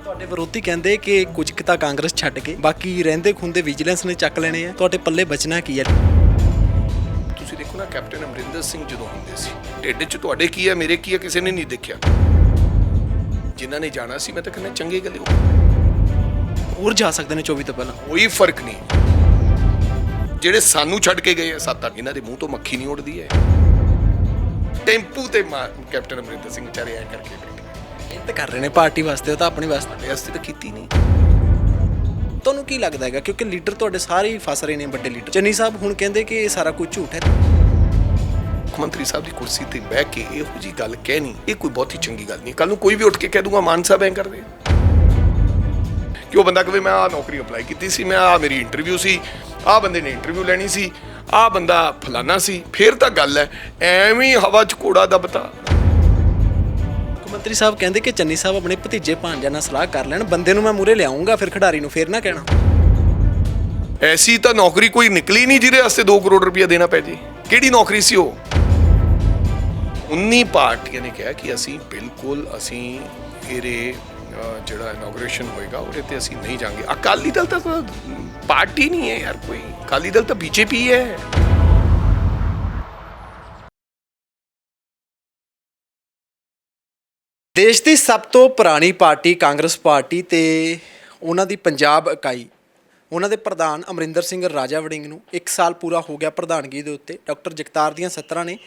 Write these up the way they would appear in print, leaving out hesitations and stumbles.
ਤੁਹਾਡੇ ਵਿਰੋਧੀ ਕਹਿੰਦੇ ਕਿ ਕੁਝ ਕੁ ਤਾਂ ਕਾਂਗਰਸ ਛੱਡ ਕੇ ਬਾਕੀ ਰਹਿੰਦੇ ਖੁੰਦੇ ਵਿਜੀਲੈਂਸ ਨੇ ਚੱਕ ਲੈਣੇ ਆ, ਤੁਹਾਡੇ ਪੱਲੇ ਬਚਣਾ ਕੀ ਹੈ? ਤੁਸੀਂ ਦੇਖੋ ਨਾ, ਕੈਪਟਨ ਅਮਰਿੰਦਰ ਸਿੰਘ ਜਦੋਂ ਹੁੰਦੇ ਸੀ, ਢਿੱਡ 'ਚ ਤੁਹਾਡੇ ਕੀ ਹੈ ਮੇਰੇ ਕੀ ਹੈ ਕਿਸੇ ਨੇ ਨਹੀਂ ਦੇਖਿਆ। ਜਿਨ੍ਹਾਂ ਨੇ ਜਾਣਾ ਸੀ, ਮੈਂ ਤਾਂ ਕਹਿੰਦਾ ਚੰਗੇ ਗਲੇ ਹੋਰ ਜਾ ਸਕਦੇ ਨੇ 24 ਤੋਂ ਪਹਿਲਾਂ। ਕੋਈ ਫਰਕ ਨਹੀਂ। ਜਿਹੜੇ ਸਾਨੂੰ ਛੱਡ ਕੇ ਗਏ ਆ 7-8, ਇਹਨਾਂ ਦੇ ਮੂੰਹ ਤੋਂ ਮੱਖੀ ਨਹੀਂ ਉੱਡਦੀ ਹੈ। ਟੈਂਪੂ ਤੇ ਕੈਪਟਨ ਅਮਰਿੰਦਰ ਸਿੰਘ ਵਿਚਾਰੇ ਐ ਕਰਕੇ ਬੈਠੇ, ਮਿਹਨਤ ਕਰ ਰਹੇ ਨੇ ਪਾਰਟੀ ਵਾਸਤੇ, ਉਹ ਤਾਂ ਆਪਣੀ ਵਾਸਤੇ। ਸਾਡੇ ਵਾਸਤੇ ਤਾਂ ਕੀਤੀ ਨਹੀਂ। ਤੁਹਾਨੂੰ ਕੀ ਲੱਗਦਾ ਹੈਗਾ, ਕਿਉਂਕਿ ਲੀਡਰ ਤੁਹਾਡੇ ਸਾਰੇ ਹੀ ਫਸ ਰਹੇ ਨੇ, ਵੱਡੇ ਲੀਡਰ ਚੰਨੀ ਸਾਹਿਬ ਹੁਣ ਕਹਿੰਦੇ ਕਿ ਇਹ ਸਾਰਾ ਕੁਝ ਝੂਠ ਹੈ। ਮੁੱਖ ਮੰਤਰੀ ਸਾਹਿਬ ਦੀ ਕੁਰਸੀ ਤੇ ਬਹਿ ਕੇ ਇਹੋ ਜੀ ਗੱਲ ਕਹਿਣੀ, ਇਹ ਕੋਈ ਬਹੁਤੀ ਚੰਗੀ ਗੱਲ ਨਹੀਂ। ਕੱਲ ਨੂੰ ਕੋਈ ਵੀ ਉੱਠ ਕੇ ਕਹਿ ਦੂਗਾ ਮਾਨ ਸਾਹਿਬ ਐਂ ਕਰਦੇ, ਕਿ ਉਹ ਬੰਦਾ ਕਹੇ ਮੈਂ ਆਹ ਨੌਕਰੀ ਅਪਲਾਈ ਕੀਤੀ ਸੀ, ਮੈਂ ਆਹ ਮੇਰੀ ਇੰਟਰਵਿਊ ਸੀ, ਆਹ ਬੰਦੇ ਨੇ ਇੰਟਰਵਿਊ ਲੈਣੀ ਸੀ, ਆਹ ਬੰਦਾ ਫਲਾਨਾ ਸੀ, ਫਿਰ ਤਾਂ ਗੱਲ ਹੈ। ਐਵੇਂ ਹਵਾ 'ਚ ਘੋੜਾ ਦੱਬਤਾ। ਮੁੱਖ ਮੰਤਰੀ ਸਾਹਿਬ ਕਹਿੰਦੇ ਕਿ ਚੰਨੀ ਸਾਹਿਬ ਆਪਣੇ ਭਤੀਜੇ ਭਾਂਜਿਆਂ ਨਾਲ ਸਲਾਹ ਕਰ ਲੈਣ, ਬੰਦੇ ਨੂੰ ਮੈਂ ਮੂਹਰੇ ਲਿਆਉਂਗਾ, ਫਿਰ ਖਿਡਾਰੀ ਨੂੰ ਫੇਰ ਨਾ ਕਹਿਣਾ। ਐਸੀ ਤਾਂ ਨੌਕਰੀ ਕੋਈ ਨਿਕਲੀ ਨਹੀਂ ਜਿਹਦੇ ਵਾਸਤੇ 2 ਕਰੋੜ ਰੁਪਇਆ ਦੇਣਾ ਪੈ ਜੇ। ਕਿਹੜੀ ਨੌਕਰੀ ਸੀ ਉਹ? 19 ਪਾਰਟੀਆਂ ਨੇ ਕਿਹਾ ਕਿ ਅਸੀਂ ਬਿਲਕੁਲ ਇਹਦੇ ਜਿਹੜਾ ਇਨੋਗ੍ਰੇਸ਼ਨ ਹੋਏਗਾ ਉਹਦੇ ਤੇ ਅਸੀਂ ਨਹੀਂ ਜਾਵਾਂਗੇ। ਅਕਾਲੀ ਦਲ ਤਾਂ ਪਾਰਟੀ ਨਹੀਂ ਹੈ ਯਾਰ ਕੋਈ, ਅਕਾਲੀ ਦਲ ਤਾਂ ਬੀਜੇਪੀ ਹੈ। ਦੇਸ਼ ਦੀ ਸਭ ਤੋਂ ਪੁਰਾਣੀ ਪਾਰਟੀ ਕਾਂਗਰਸ ਪਾਰਟੀ ਤੇ ਉਹਨਾਂ ਦੀ ਪੰਜਾਬ ਇਕਾਈ, ਉਹਨਾਂ ਦੇ ਪ੍ਰਧਾਨ ਅਮਰਿੰਦਰ ਸਿੰਘ ਰਾਜਾ ਵੜਿੰਗ ਨੂੰ 1 ਸਾਲ ਪੂਰਾ ਹੋ ਗਿਆ ਪ੍ਰਧਾਨਗੀ ਦੇ ਉੱਤੇ। ਡਾਕਟਰ ਜਗਤਾਰ ਦੀਆਂ ਸੱਤਰਾਂ ਨੇ,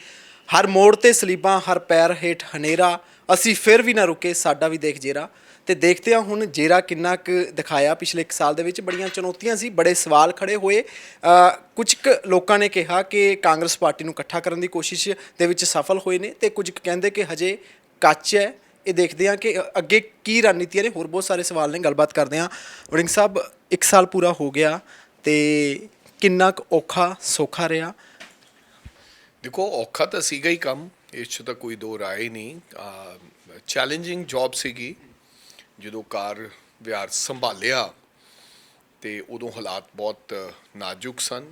ਹਰ ਮੋੜ ਤੇ ਸਲੀਬਾਂ, ਹਰ ਪੈਰ ਹੇਠ ਹਨੇਰਾ, ਅਸੀਂ ਫਿਰ ਵੀ ਨਾ ਰੁਕੇ, ਸਾਡਾ ਵੀ ਦੇਖ ਜੇਰਾ। ਤੇ ਦੇਖਦੇ ਹਾਂ ਹੁਣ ਜੇਰਾ ਕਿੰਨਾ ਕੁ ਦਿਖਾਇਆ। ਪਿਛਲੇ 1 ਸਾਲ ਦੇ ਵਿੱਚ ਬੜੀਆਂ ਚੁਣੌਤੀਆਂ ਸੀ, ਬੜੇ ਸਵਾਲ ਖੜੇ ਹੋਏ। ਕੁਝ ਕੁ ਲੋਕਾਂ ਨੇ ਕਿਹਾ ਕਿ ਕਾਂਗਰਸ ਪਾਰਟੀ ਨੂੰ ਇਕੱਠਾ ਕਰਨ ਦੀ ਕੋਸ਼ਿਸ਼ ਦੇ ਵਿੱਚ ਸਫਲ ਹੋਏ ਨੇ, ਤੇ ਕੁਝ ਕਹਿੰਦੇ ਕਿ ਹਜੇ ਕੱਚ ਹੈ। ਇਹ ਦੇਖਦੇ ਹਾਂ ਕਿ ਅੱਗੇ ਕੀ ਰਣਨੀਤੀਆਂ ਨੇ। ਹੋਰ ਬਹੁਤ ਸਾਰੇ ਸਵਾਲ ਨੇ, ਗੱਲਬਾਤ ਕਰਦੇ ਹਾਂ। ਵੜਿੰਗ ਸਾਹਿਬ, 1 ਸਾਲ ਪੂਰਾ ਹੋ ਗਿਆ ਤੇ ਕਿੰਨਾ ਕੁ ਔਖਾ ਸੌਖਾ ਰਿਹਾ? ਦੇਖੋ, ਔਖਾ ਤਾਂ ਸੀਗਾ ਹੀ ਕੰਮ, ਇਸ 'ਚ ਤਾਂ ਕੋਈ ਦੋ ਰਾਏ ਨਹੀਂ। ਚੈਲੰਜਿੰਗ ਜੌਬ ਸੀਗੀ। ਜਦੋਂ ਕਾਰ-ਵਿਹਾਰ ਸੰਭਾਲਿਆ ਤੇ ਉਦੋਂ ਹਾਲਾਤ ਬਹੁਤ ਨਾਜ਼ੁਕ ਸਨ।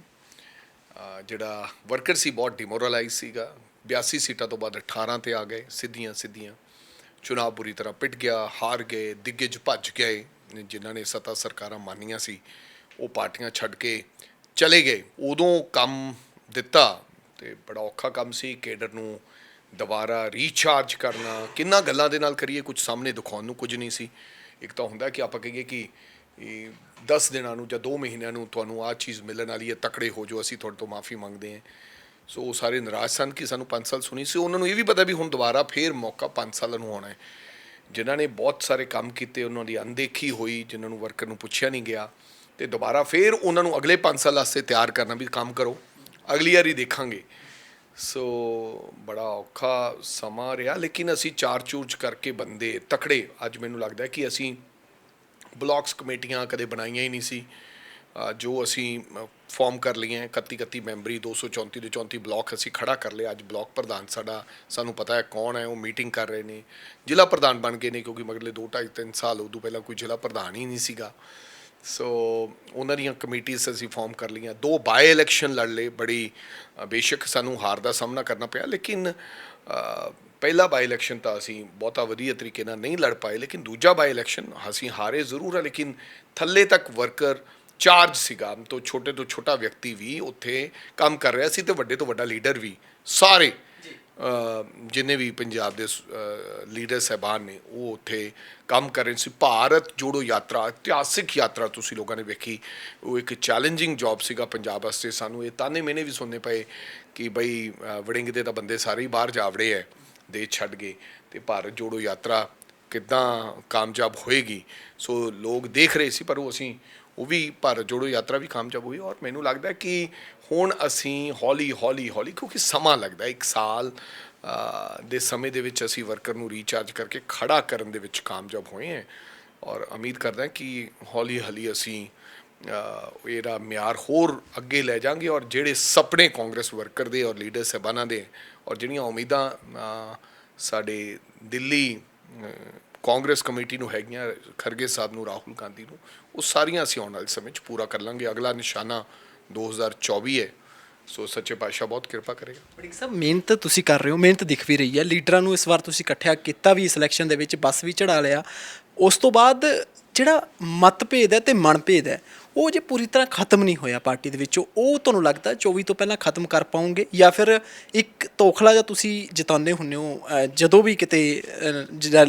ਜਿਹੜਾ ਵਰਕਰ ਸੀ ਬਹੁਤ ਡਿਮੋਰਲਾਈਜ਼ ਸੀਗਾ। 82 ਸੀਟਾਂ ਤੋਂ ਬਾਅਦ 18 ਤੇ ਆ ਗਏ ਸਿੱਧੀਆਂ। ਚੁਣਾਵ ਬੁਰੀ ਤਰ੍ਹਾਂ ਪਿੱਟ ਗਿਆ, ਹਾਰ ਗਏ, ਦਿੱਗਜ ਭੱਜ ਗਏ। ਜਿਨ੍ਹਾਂ ਨੇ ਸੱਤਾ ਸਰਕਾਰਾਂ ਮਾਨੀਆਂ ਸੀ ਉਹ ਪਾਰਟੀਆਂ ਛੱਡ ਕੇ ਚਲੇ ਗਏ। ਉਦੋਂ ਕੰਮ ਦਿੱਤਾ ਤੇ ਬੜਾ ਔਖਾ ਕੰਮ ਸੀ। ਕੇਡਰ ਨੂੰ ਦੁਬਾਰਾ ਰੀਚਾਰਜ ਕਰਨਾ, ਕਿੰਨਾ ਗੱਲਾਂ ਦੇ ਨਾਲ ਕਰੀਏ, ਕੁਝ ਸਾਹਮਣੇ ਦਿਖਾਉਣ ਨੂੰ ਕੁਝ ਨਹੀਂ ਸੀ। ਇੱਕ ਤਾਂ ਹੁੰਦਾ ਕਿ ਆਪਾਂ ਕਹੀਏ ਕਿ 10 ਦਿਨਾਂ ਨੂੰ ਜਾਂ 2 ਮਹੀਨਿਆਂ ਨੂੰ ਤੁਹਾਨੂੰ ਆਹ ਚੀਜ਼ ਮਿਲਣ ਵਾਲੀ ਹੈ, ਤਕੜੇ ਹੋ ਜਾਓ, ਅਸੀਂ ਤੁਹਾਡੇ ਤੋਂ ਮਾਫੀ ਮੰਗਦੇ ਹਾਂ। ਸੋ ਉਹ ਸਾਰੇ ਨਿਰਾਸ਼ ਸਨ ਕਿ ਸਾਨੂੰ 5 ਸਾਲ ਸੁਣੀ ਸੀ। ਉਹਨਾਂ ਨੂੰ ਇਹ ਵੀ ਪਤਾ ਵੀ ਹੁਣ ਦੁਬਾਰਾ ਫੇਰ ਮੌਕਾ 5 ਸਾਲਾਂ ਨੂੰ ਆਉਣਾ ਹੈ। ਜਿਨ੍ਹਾਂ ਨੇ ਬਹੁਤ ਸਾਰੇ ਕੰਮ ਕੀਤੇ, ਉਹਨਾਂ ਦੀ ਅਣਦੇਖੀ ਹੋਈ, ਜਿਨ੍ਹਾਂ ਨੂੰ ਵਰਕਰ ਨੂੰ ਪੁੱਛਿਆ ਨਹੀਂ ਗਿਆ, ਤੇ ਦੁਬਾਰਾ ਫੇਰ ਉਹਨਾਂ ਨੂੰ ਅਗਲੇ 5 ਸਾਲ ਵਾਸਤੇ ਤਿਆਰ ਕਰਨਾ ਵੀ ਕੰਮ ਕਰੋ, ਅਗਲੀ ਵਾਰੀ ਦੇਖਾਂਗੇ। ਸੋ ਬੜਾ ਔਖਾ ਸਮਾਂ ਰਿਹਾ, ਲੇਕਿਨ ਅਸੀਂ ਚਾਰ-ਚੂਰਜ ਕਰਕੇ ਬੰਦੇ ਤਕੜੇ। ਅੱਜ ਮੈਨੂੰ ਲੱਗਦਾ ਕਿ ਅਸੀਂ ਬਲਾਕਸ ਕਮੇਟੀਆਂ ਕਦੇ ਬਣਾਈਆਂ ਹੀ ਨਹੀਂ ਸੀ, ਜੋ ਅਸੀਂ ਫਾਰਮ ਕਰ ਲਈਆਂ 31 ਮੈਂਬਰੀ 234 ਦੇ 34 ਬਲਾਕ ਅਸੀਂ ਖੜਾ ਕਰ ਲਿਆ। ਅੱਜ ਬਲਾਕ ਪ੍ਰਧਾਨ ਸਾਨੂੰ ਪਤਾ ਹੈ ਕੌਣ ਹੈ, ਉਹ ਮੀਟਿੰਗ ਕਰ ਰਹੇ ਨੇ। ਜ਼ਿਲ੍ਹਾ ਪ੍ਰਧਾਨ ਬਣ ਗਏ ਨੇ, ਕਿਉਂਕਿ ਮਗਰਲੇ 2-2.5-3 ਸਾਲ ਉਦੋਂ ਪਹਿਲਾਂ ਕੋਈ ਜ਼ਿਲ੍ਹਾ ਪ੍ਰਧਾਨ ਹੀ ਨਹੀਂ ਸੀਗਾ। ਸੋ ਉਹਨਾਂ ਦੀਆਂ ਕਮੇਟੀਜ਼ ਅਸੀਂ ਫਾਰਮ ਕਰ ਲਈਆਂ। 2 ਬਾਏ ਇਲੈਕਸ਼ਨ ਲੜ ਲਏ। ਬੜੀ ਬੇਸ਼ੱਕ ਸਾਨੂੰ ਹਾਰ ਦਾ ਸਾਹਮਣਾ ਕਰਨਾ ਪਿਆ, ਲੇਕਿਨ ਪਹਿਲਾ ਬਾਈ ਇਲੈਕਸ਼ਨ ਤਾਂ ਅਸੀਂ ਬਹੁਤਾ ਵਧੀਆ ਤਰੀਕੇ ਨਾਲ ਨਹੀਂ ਲੜ ਪਾਏ, ਲੇਕਿਨ ਦੂਜਾ ਬਾਈ ਇਲੈਕਸ਼ਨ ਅਸੀਂ ਹਾਰੇ ਜ਼ਰੂਰ ਆ, ਲੇਕਿਨ ਥੱਲੇ ਤੱਕ ਵਰਕਰ ਚਾਰਜ ਸੀਗਾ। ਤੋਂ ਛੋਟਾ ਵਿਅਕਤੀ ਵੀ ਉੱਥੇ ਕੰਮ ਕਰ ਰਿਹਾ ਸੀ, ਤੇ ਵੱਡੇ ਤੋਂ ਵੱਡਾ ਲੀਡਰ ਵੀ। ਸਾਰੇ ਜਿੰਨੇ ਵੀ ਪੰਜਾਬ ਦੇ ਲੀਡਰ ਸਾਹਿਬਾਨ ਨੇ ਉਹ ਉੱਥੇ ਕੰਮ ਕਰ ਰਹੇ ਸੀ। ਭਾਰਤ ਜੋੜੋ ਯਾਤਰਾ, ਇਤਿਹਾਸਿਕ ਯਾਤਰਾ ਤੁਸੀਂ ਲੋਕਾਂ ਨੇ ਵੇਖੀ। ਉਹ ਇੱਕ ਚੈਲੰਜਿੰਗ ਜੌਬ ਸੀਗਾ ਪੰਜਾਬ ਵਾਸਤੇ। ਸਾਨੂੰ ਇਹ ਤਾਨੇ ਮੈਨੇ ਵੀ ਸੁਣਨੇ ਪਏ ਕਿ ਬਈ ਵੜਿੰਗ ਦੇ ਤਾਂ ਬੰਦੇ ਸਾਰੇ ਹੀ ਬਾਹਰ ਜਾ ਵੜੇ ਹੈ, ਦੇਸ਼ ਛੱਡ ਗਏ, ਤੇ ਭਾਰਤ ਜੋੜੋ ਯਾਤਰਾ ਕਿੱਦਾਂ ਕਾਮਯਾਬ ਹੋਏਗੀ। ਸੋ ਲੋਕ ਦੇਖ ਰਹੇ ਸੀ, ਪਰ ਉਹ ਵੀ ਭਾਰਤ ਜੋੜੋ ਯਾਤਰਾ ਵੀ ਕਾਮਯਾਬ ਹੋਈ। ਔਰ ਮੈਨੂੰ ਲੱਗਦਾ ਕਿ ਹੁਣ ਅਸੀਂ ਹੌਲੀ, ਕਿਉਂਕਿ ਸਮਾਂ ਲੱਗਦਾ, 1 ਸਾਲ ਦੇ ਸਮੇਂ ਦੇ ਵਿੱਚ ਅਸੀਂ ਵਰਕਰ ਨੂੰ ਰੀਚਾਰਜ ਕਰਕੇ ਖੜਾ ਕਰਨ ਦੇ ਵਿੱਚ ਕਾਮਯਾਬ ਹੋਏ ਹਾਂ। ਔਰ ਉਮੀਦ ਕਰਦਾ ਕਿ ਹੌਲੀ ਅਸੀਂ ਇਹਦਾ ਮਿਆਰ ਹੋਰ ਅੱਗੇ ਲੈ ਜਾਵਾਂਗੇ। ਔਰ ਜਿਹੜੇ ਸੁਪਨੇ ਕਾਂਗਰਸ ਵਰਕਰ ਦੇ ਔਰ ਲੀਡਰ ਸਾਹਿਬਾਨਾਂ ਦੇ, ਔਰ ਜਿਹੜੀਆਂ ਉਮੀਦਾਂ ਸਾਡੇ ਦਿੱਲੀ ਕਾਂਗਰਸ ਕਮੇਟੀ ਨੂੰ ਹੈਗੀਆਂ, ਖਰਗੇ ਸਾਹਿਬ ਨੂੰ, ਰਾਹੁਲ ਗਾਂਧੀ ਨੂੰ, ਉਹ ਸਾਰੀਆਂ ਅਸੀਂ ਆਉਣ ਵਾਲੇ ਸਮੇਂ 'ਚ ਪੂਰਾ ਕਰ ਲਾਂਗੇ। ਅਗਲਾ ਨਿਸ਼ਾਨਾ 2024 ਹੈ। ਸੋ ਸੱਚੇ ਪਾਤਸ਼ਾਹ ਬਹੁਤ ਕਿਰਪਾ ਕਰੇਗਾ। ਵੜਿੰਗ ਸਾਹਿਬ, ਮਿਹਨਤ ਤੁਸੀਂ ਕਰ ਰਹੇ ਹੋ, ਮਿਹਨਤ ਦਿਖ ਵੀ ਰਹੀ ਹੈ। ਲੀਡਰਾਂ ਨੂੰ ਇਸ ਵਾਰ ਤੁਸੀਂ ਇਕੱਠਿਆ ਕੀਤਾ ਵੀ, ਸਿਲੈਕਸ਼ਨ ਦੇ ਵਿੱਚ ਬੱਸ ਵੀ ਚੜਾ ਲਿਆ। ਉਸ ਤੋਂ ਬਾਅਦ ਜਿਹੜਾ ਮਤਭੇਦ ਹੈ ਤੇ ਮਨਭੇਦ ਹੈ, ਉਹ ਜੇ ਪੂਰੀ ਤਰ੍ਹਾਂ ਖਤਮ ਨਹੀਂ ਹੋਇਆ ਪਾਰਟੀ ਦੇ ਵਿੱਚੋਂ, ਉਹ ਤੁਹਾਨੂੰ ਲੱਗਦਾ 24 ਤੋਂ ਪਹਿਲਾਂ ਖਤਮ ਕਰ ਪਾਉਂਗੇ, ਜਾਂ ਫਿਰ ਇੱਕ ਤੋਖਲਾ ਜਿਹਾ ਤੁਸੀਂ ਜਿਤਾਉਂਦੇ ਹੁੰਦੇ ਹੋ ਜਦੋਂ ਵੀ ਕਿਤੇ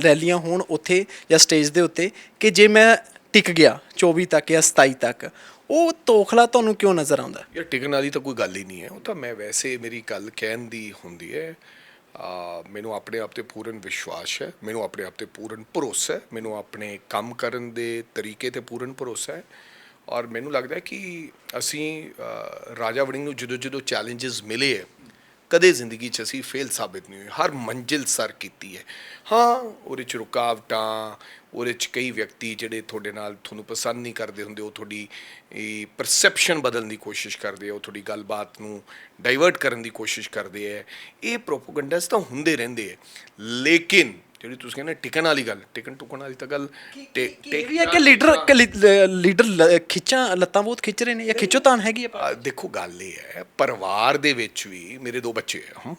ਰੈਲੀਆਂ ਹੋਣ ਉੱਥੇ ਜਾਂ ਸਟੇਜ ਦੇ ਉੱਤੇ, ਕਿ ਜੇ ਮੈਂ ਟਿਕ ਗਿਆ 24 ਤੱਕ ਜਾਂ 27 ਤੱਕ, ਉਹ ਤੋਖਲਾ ਤੁਹਾਨੂੰ ਕਿਉਂ ਨਜ਼ਰ ਆਉਂਦਾ? ਯਾਰ ਟਿਕਣ ਵਾਲੀ ਤਾਂ ਕੋਈ ਗੱਲ ਹੀ ਨਹੀਂ ਹੈ। ਉਹ ਤਾਂ ਮੈਂ ਵੈਸੇ ਮੇਰੀ ਗੱਲ ਕਹਿਣ ਦੀ ਹੁੰਦੀ ਹੈ। ਮੈਨੂੰ ਆਪਣੇ ਆਪ 'ਤੇ ਪੂਰਨ ਵਿਸ਼ਵਾਸ ਹੈ, ਮੈਨੂੰ ਆਪਣੇ ਆਪ 'ਤੇ ਪੂਰਨ ਭਰੋਸਾ ਹੈ, ਮੈਨੂੰ ਆਪਣੇ ਕੰਮ ਕਰਨ ਦੇ ਤਰੀਕੇ 'ਤੇ ਪੂਰਨ ਭਰੋਸਾ ਹੈ। ਔਰ ਮੈਨੂੰ ਲੱਗਦਾ ਕਿ ਅਸੀਂ ਰਾਜਾ ਵੜਿੰਗ ਨੂੰ ਜਦੋਂ ਜਦੋਂ ਚੈਲੰਜਸ ਮਿਲੇ ਹੈ, ਕਦੇ ਜ਼ਿੰਦਗੀ 'ਚ ਅਸੀਂ ਫੇਲ ਸਾਬਿਤ ਨਹੀਂ ਹੋਏ, ਹਰ ਮੰਜ਼ਿਲ ਸਰ ਕੀਤੀ ਹੈ। ਹਾਂ, ਉਹਦੇ 'ਚ ਰੁਕਾਵਟਾਂ, ਉਹਦੇ 'ਚ ਕਈ ਵਿਅਕਤੀ ਜਿਹੜੇ ਤੁਹਾਡੇ ਨਾਲ ਤੁਹਾਨੂੰ ਪਸੰਦ ਨਹੀਂ ਕਰਦੇ ਹੁੰਦੇ, ਉਹ ਤੁਹਾਡੀ ਪਰਸੈਪਸ਼ਨ ਬਦਲਣ ਦੀ ਕੋਸ਼ਿਸ਼ ਕਰਦੇ ਆ, ਉਹ ਤੁਹਾਡੀ ਗੱਲਬਾਤ ਨੂੰ ਡਾਈਵਰਟ ਕਰਨ ਦੀ ਕੋਸ਼ਿਸ਼ ਕਰਦੇ ਹੈ। ਇਹ ਪ੍ਰੋਪੋਗੰਡਾਸ ਤਾਂ ਹੁੰਦੇ ਰਹਿੰਦੇ ਹੈ, ਲੇਕਿਨ ਜਿਹੜੀ ਤੁਸੀਂ ਕਹਿੰਦੇ ਟਿਕਣ ਵਾਲੀ ਗੱਲ, ਟਿਕਣ ਟੁਕਣ ਵਾਲੀ ਤਾਂ ਗੱਲ ਇਹ ਵੀ ਹੈ ਕਿ ਲੀਡਰ ਖਿੱਚਾਂ ਲੱਤਾਂ ਬਹੁਤ ਖਿੱਚ ਰਹੇ ਨੇ, ਜਾਂ ਖਿੱਚੋ ਤਾਣ ਹੈਗੀ ਹੈ? ਦੇਖੋ ਗੱਲ ਇਹ ਹੈ, ਪਰਿਵਾਰ ਦੇ ਵਿੱਚ ਵੀ ਮੇਰੇ 2 ਬੱਚੇ ਆ,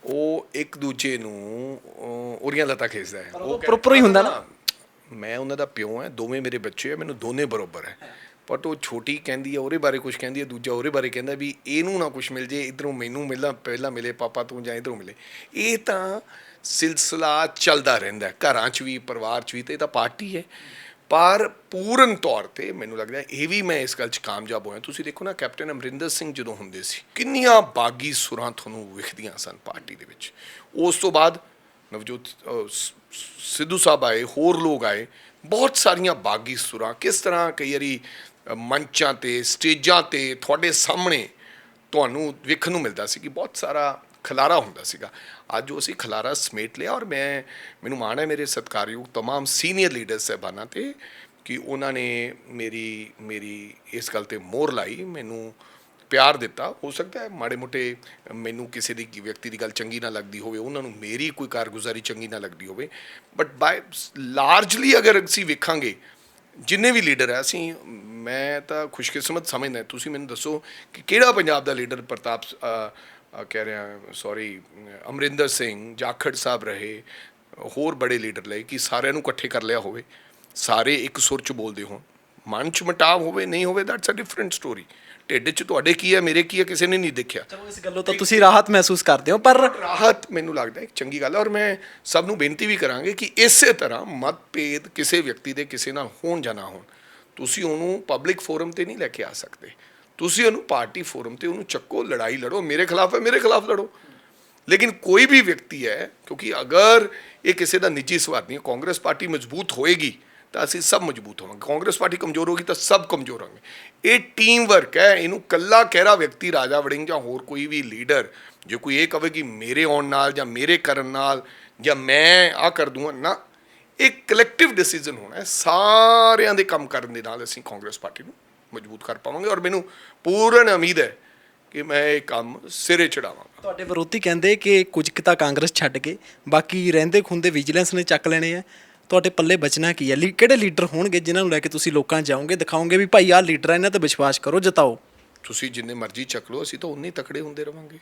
ਉਹ ਇੱਕ ਦੂਜੇ ਨੂੰ ਉਹਦੀਆਂ ਲੱਤਾਂ ਖਿੱਚਦਾ ਹੈ। ਉਹ ਪ੍ਰੋਪਰ ਹੀ ਹੁੰਦਾ ਨਾ। ਮੈਂ ਉਹਨਾਂ ਦਾ ਪਿਓ ਹੈ, ਦੋਵੇਂ ਮੇਰੇ ਬੱਚੇ ਆ, ਮੈਨੂੰ ਦੋਨੇ ਬਰਾਬਰ ਹੈ। ਬਟ ਉਹ ਛੋਟੀ ਕਹਿੰਦੀ ਹੈ ਉਹਦੇ ਬਾਰੇ ਕੁਝ ਕਹਿੰਦੀ ਹੈ, ਦੂਜਾ ਉਹਦੇ ਬਾਰੇ ਕਹਿੰਦਾ ਵੀ ਇਹਨੂੰ ਨਾ ਕੁਝ ਮਿਲ ਜੇ, ਇੱਧਰੋਂ ਮੈਨੂੰ ਪਹਿਲਾਂ ਮਿਲੇ ਪਾਪਾ ਤੂੰ, ਜਾਂ ਇੱਧਰੋਂ ਮਿਲੇ। ਇਹ ਤਾਂ ਸਿਲਸਿਲਾ ਚੱਲਦਾ ਰਹਿੰਦਾ ਘਰਾਂ 'ਚ ਵੀ, ਪਰਿਵਾਰ 'ਚ ਵੀ, ਅਤੇ ਇਹ ਤਾਂ ਪਾਰਟੀ ਹੈ। ਪਰ ਪੂਰਨ ਤੌਰ 'ਤੇ ਮੈਨੂੰ ਲੱਗਦਾ ਇਹ ਵੀ ਮੈਂ ਇਸ ਗੱਲ 'ਚ ਕਾਮਯਾਬ ਹੋਇਆ। ਤੁਸੀਂ ਦੇਖੋ ਨਾ, ਕੈਪਟਨ ਅਮਰਿੰਦਰ ਸਿੰਘ ਜਦੋਂ ਹੁੰਦੇ ਸੀ, ਕਿੰਨੀਆਂ ਬਾਗੀ ਸੁਰਾਂ ਤੁਹਾਨੂੰ ਵਿਖਦੀਆਂ ਸਨ ਪਾਰਟੀ ਦੇ ਵਿੱਚ। ਉਸ ਤੋਂ ਬਾਅਦ ਨਵਜੋਤ ਸਿੱਧੂ ਸਾਹਿਬ ਆਏ, ਹੋਰ ਲੋਕ ਆਏ, ਬਹੁਤ ਸਾਰੀਆਂ ਬਾਗੀ ਸੁਰਾਂ, ਕਿਸ ਤਰ੍ਹਾਂ ਕਈ ਵਾਰੀ ਮੰਚਾਂ 'ਤੇ, ਸਟੇਜਾਂ 'ਤੇ ਤੁਹਾਡੇ ਸਾਹਮਣੇ ਤੁਹਾਨੂੰ ਵੇਖਣ ਨੂੰ ਮਿਲਦਾ ਸੀ ਕਿ ਬਹੁਤ ਸਾਰਾ ਖਲਾਰਾ ਹੁੰਦਾ ਸੀਗਾ। ਅੱਜ ਉਹ ਅਸੀਂ ਖਲਾਰਾ ਸਮੇਟ ਲਿਆ। ਔਰ ਮੈਨੂੰ ਮਾਣ ਹੈ ਮੇਰੇ ਸਤਿਕਾਰਯੋਗ ਤਮਾਮ ਸੀਨੀਅਰ ਲੀਡਰ ਸਾਹਿਬਾਨਾਂ 'ਤੇ ਕਿ ਉਹਨਾਂ ਨੇ ਮੇਰੀ ਇਸ ਗੱਲ 'ਤੇ ਮੋਹਰ ਲਾਈ, ਮੈਨੂੰ ਪਿਆਰ ਦਿੱਤਾ। ਹੋ ਸਕਦਾ ਹੈ ਮਾੜੇ ਮੋਟੇ ਮੈਨੂੰ ਕਿਸੇ ਦੀ ਵਿਅਕਤੀ ਦੀ ਗੱਲ ਚੰਗੀ ਨਾ ਲੱਗਦੀ ਹੋਵੇ, ਉਹਨਾਂ ਨੂੰ ਮੇਰੀ ਕੋਈ ਕਾਰਗੁਜ਼ਾਰੀ ਚੰਗੀ ਨਾ ਲੱਗਦੀ ਹੋਵੇ, ਬਟ ਬਾਏ ਲਾਰਜਲੀ ਅਗਰ ਅਸੀਂ ਵੇਖਾਂਗੇ ਜਿੰਨੇ ਵੀ ਲੀਡਰ ਹੈ, ਮੈਂ ਤਾਂ ਖੁਸ਼ਕਿਸਮਤ ਸਮਝਦਾ। ਤੁਸੀਂ ਮੈਨੂੰ ਦੱਸੋ ਕਿ ਕਿਹੜਾ ਪੰਜਾਬ ਦਾ ਲੀਡਰ ਅਮਰਿੰਦਰ ਸਿੰਘ, ਜਾਖੜ ਸਾਹਿਬ ਰਹੇ, ਹੋਰ ਬੜੇ ਲੀਡਰ ਲਏ, ਕਿ ਸਾਰਿਆਂ ਨੂੰ ਇਕੱਠੇ ਕਰ ਲਿਆ ਹੋਵੇ, ਸਾਰੇ ਇੱਕ ਸੁਰ 'ਚ ਬੋਲਦੇ ਹੋਣ। ਮਨ 'ਚ ਮਟਾਵ ਹੋਵੇ ਨਹੀਂ ਹੋਵੇ, ਦੈਟਸ ਅ ਡਿਫਰੈਂਟ ਸਟੋਰੀ। ਢਿੱਡ 'ਚ ਤੁਹਾਡੇ ਕੀ ਹੈ, ਮੇਰੇ ਕੀ ਹੈ, ਕਿਸੇ ਨੇ ਨਹੀਂ ਦੇਖਿਆ। ਚਲੋ, ਇਸ ਗੱਲੋਂ ਤਾਂ ਤੁਸੀਂ ਰਾਹਤ ਮਹਿਸੂਸ ਕਰਦੇ ਹੋ, ਪਰ ਰਾਹਤ ਮੈਨੂੰ ਲੱਗਦਾ ਇੱਕ ਚੰਗੀ ਗੱਲ ਹੈ। ਔਰ ਮੈਂ ਸਭ ਨੂੰ ਬੇਨਤੀ ਵੀ ਕਰਾਂਗੇ ਕਿ ਇਸੇ ਤਰ੍ਹਾਂ ਮਤਭੇਦ ਕਿਸੇ ਵਿਅਕਤੀ ਦੇ ਕਿਸੇ ਨਾਲ ਹੋਣ ਜਾਂ ਨਾ ਹੋਣ, ਤੁਸੀਂ ਉਹਨੂੰ ਪਬਲਿਕ ਫੋਰਮ 'ਤੇ ਨਹੀਂ ਲੈ ਕੇ ਆ ਸਕਦੇ। ਤੁਸੀਂ ਉਹਨੂੰ ਪਾਰਟੀ ਫੋਰਮ 'ਤੇ ਉਹਨੂੰ ਚੱਕੋ, ਲੜਾਈ ਲੜੋ, ਮੇਰੇ ਖਿਲਾਫ ਹੈ ਮੇਰੇ ਖਿਲਾਫ ਲੜੋ। ਲੇਕਿਨ ਕੋਈ ਵੀ ਵਿਅਕਤੀ ਹੈ, ਕਿਉਂਕਿ ਅਗਰ ਇਹ ਕਿਸੇ ਦਾ ਨਿੱਜੀ ਸਵਾਰਥ ਨਹੀਂ, ਕਾਂਗਰਸ ਪਾਰਟੀ ਮਜ਼ਬੂਤ ਹੋਏਗੀ ਤਾਂ ਅਸੀਂ ਸਭ ਮਜ਼ਬੂਤ ਹੋਵਾਂਗੇ, ਕਾਂਗਰਸ ਪਾਰਟੀ ਕਮਜ਼ੋਰ ਹੋਗੀ ਤਾਂ ਸਭ ਕਮਜ਼ੋਰ ਹੋਣਗੇ। ਇਹ ਟੀਮ ਵਰਕ ਹੈ। ਇਹਨੂੰ ਇਕੱਲਾ ਕਹਿਰਾ ਵਿਅਕਤੀ ਰਾਜਾ ਵੜਿੰਗ ਜਾਂ ਹੋਰ ਕੋਈ ਵੀ ਲੀਡਰ ਜੇ ਕੋਈ ਇਹ ਕਵੇ ਕਿ ਮੇਰੇ ਆਉਣ ਨਾਲ ਜਾਂ ਮੇਰੇ ਕਰਨ ਨਾਲ ਜਾਂ ਮੈਂ ਆਹ ਕਰ ਦੂੰਗਾ, ਨਾ, ਇਹ ਕਲੈਕਟਿਵ ਡਿਸੀਜਨ ਹੋਣਾ ਹੈ। ਸਾਰਿਆਂ ਦੇ ਕੰਮ ਕਰਨ ਦੇ ਨਾਲ ਅਸੀਂ ਕਾਂਗਰਸ ਪਾਰਟੀ ਨੂੰ ਮਜ਼ਬੂਤ ਕਰ ਪਾਵਾਂਗੇ। ਔਰ ਮੈਨੂੰ ਪੂਰਨ ਉਮੀਦ ਹੈ ਕਿ ਮੈਂ ਇਹ ਕੰਮ ਸਿਰੇ ਚੜਾਵਾਂਗਾ। ਤੁਹਾਡੇ ਵਿਰੋਧੀ ਕਹਿੰਦੇ ਕਿ ਕੁਝ ਕੁ ਤਾਂ ਕਾਂਗਰਸ ਛੱਡ ਕੇ ਬਾਕੀ ਰਹਿੰਦੇ ਖੁੰਦੇ ਵਿਜੀਲੈਂਸ ਨੇ ਚੱਕ ਲੈਣੇ ਆ। ਤੁਹਾਡੇ ਪੱਲੇ ਬਚਣਾ ਕੀ ਹੈ? ਕਿਹੜੇ ਲੀਡਰ ਹੋਣਗੇ ਜਿਨ੍ਹਾਂ ਨੂੰ ਲੈ ਕੇ ਤੁਸੀਂ ਲੋਕਾਂ 'ਚ ਜਾਓਗੇ, ਦਿਖਾਓਗੇ ਵੀ ਭਾਈ ਆਹ ਲੀਡਰ ਆ, ਇਹਨਾਂ 'ਤੇ ਵਿਸ਼ਵਾਸ ਕਰੋ, ਜਿਤਾਓ? ਤੁਸੀਂ ਜਿੰਨੇ ਮਰਜ਼ੀ ਚੱਕ ਲਓ, ਅਸੀਂ ਤਾਂ ਉਨੇ ਤਕੜੇ ਹੁੰਦੇ ਰਵਾਂਗੇ।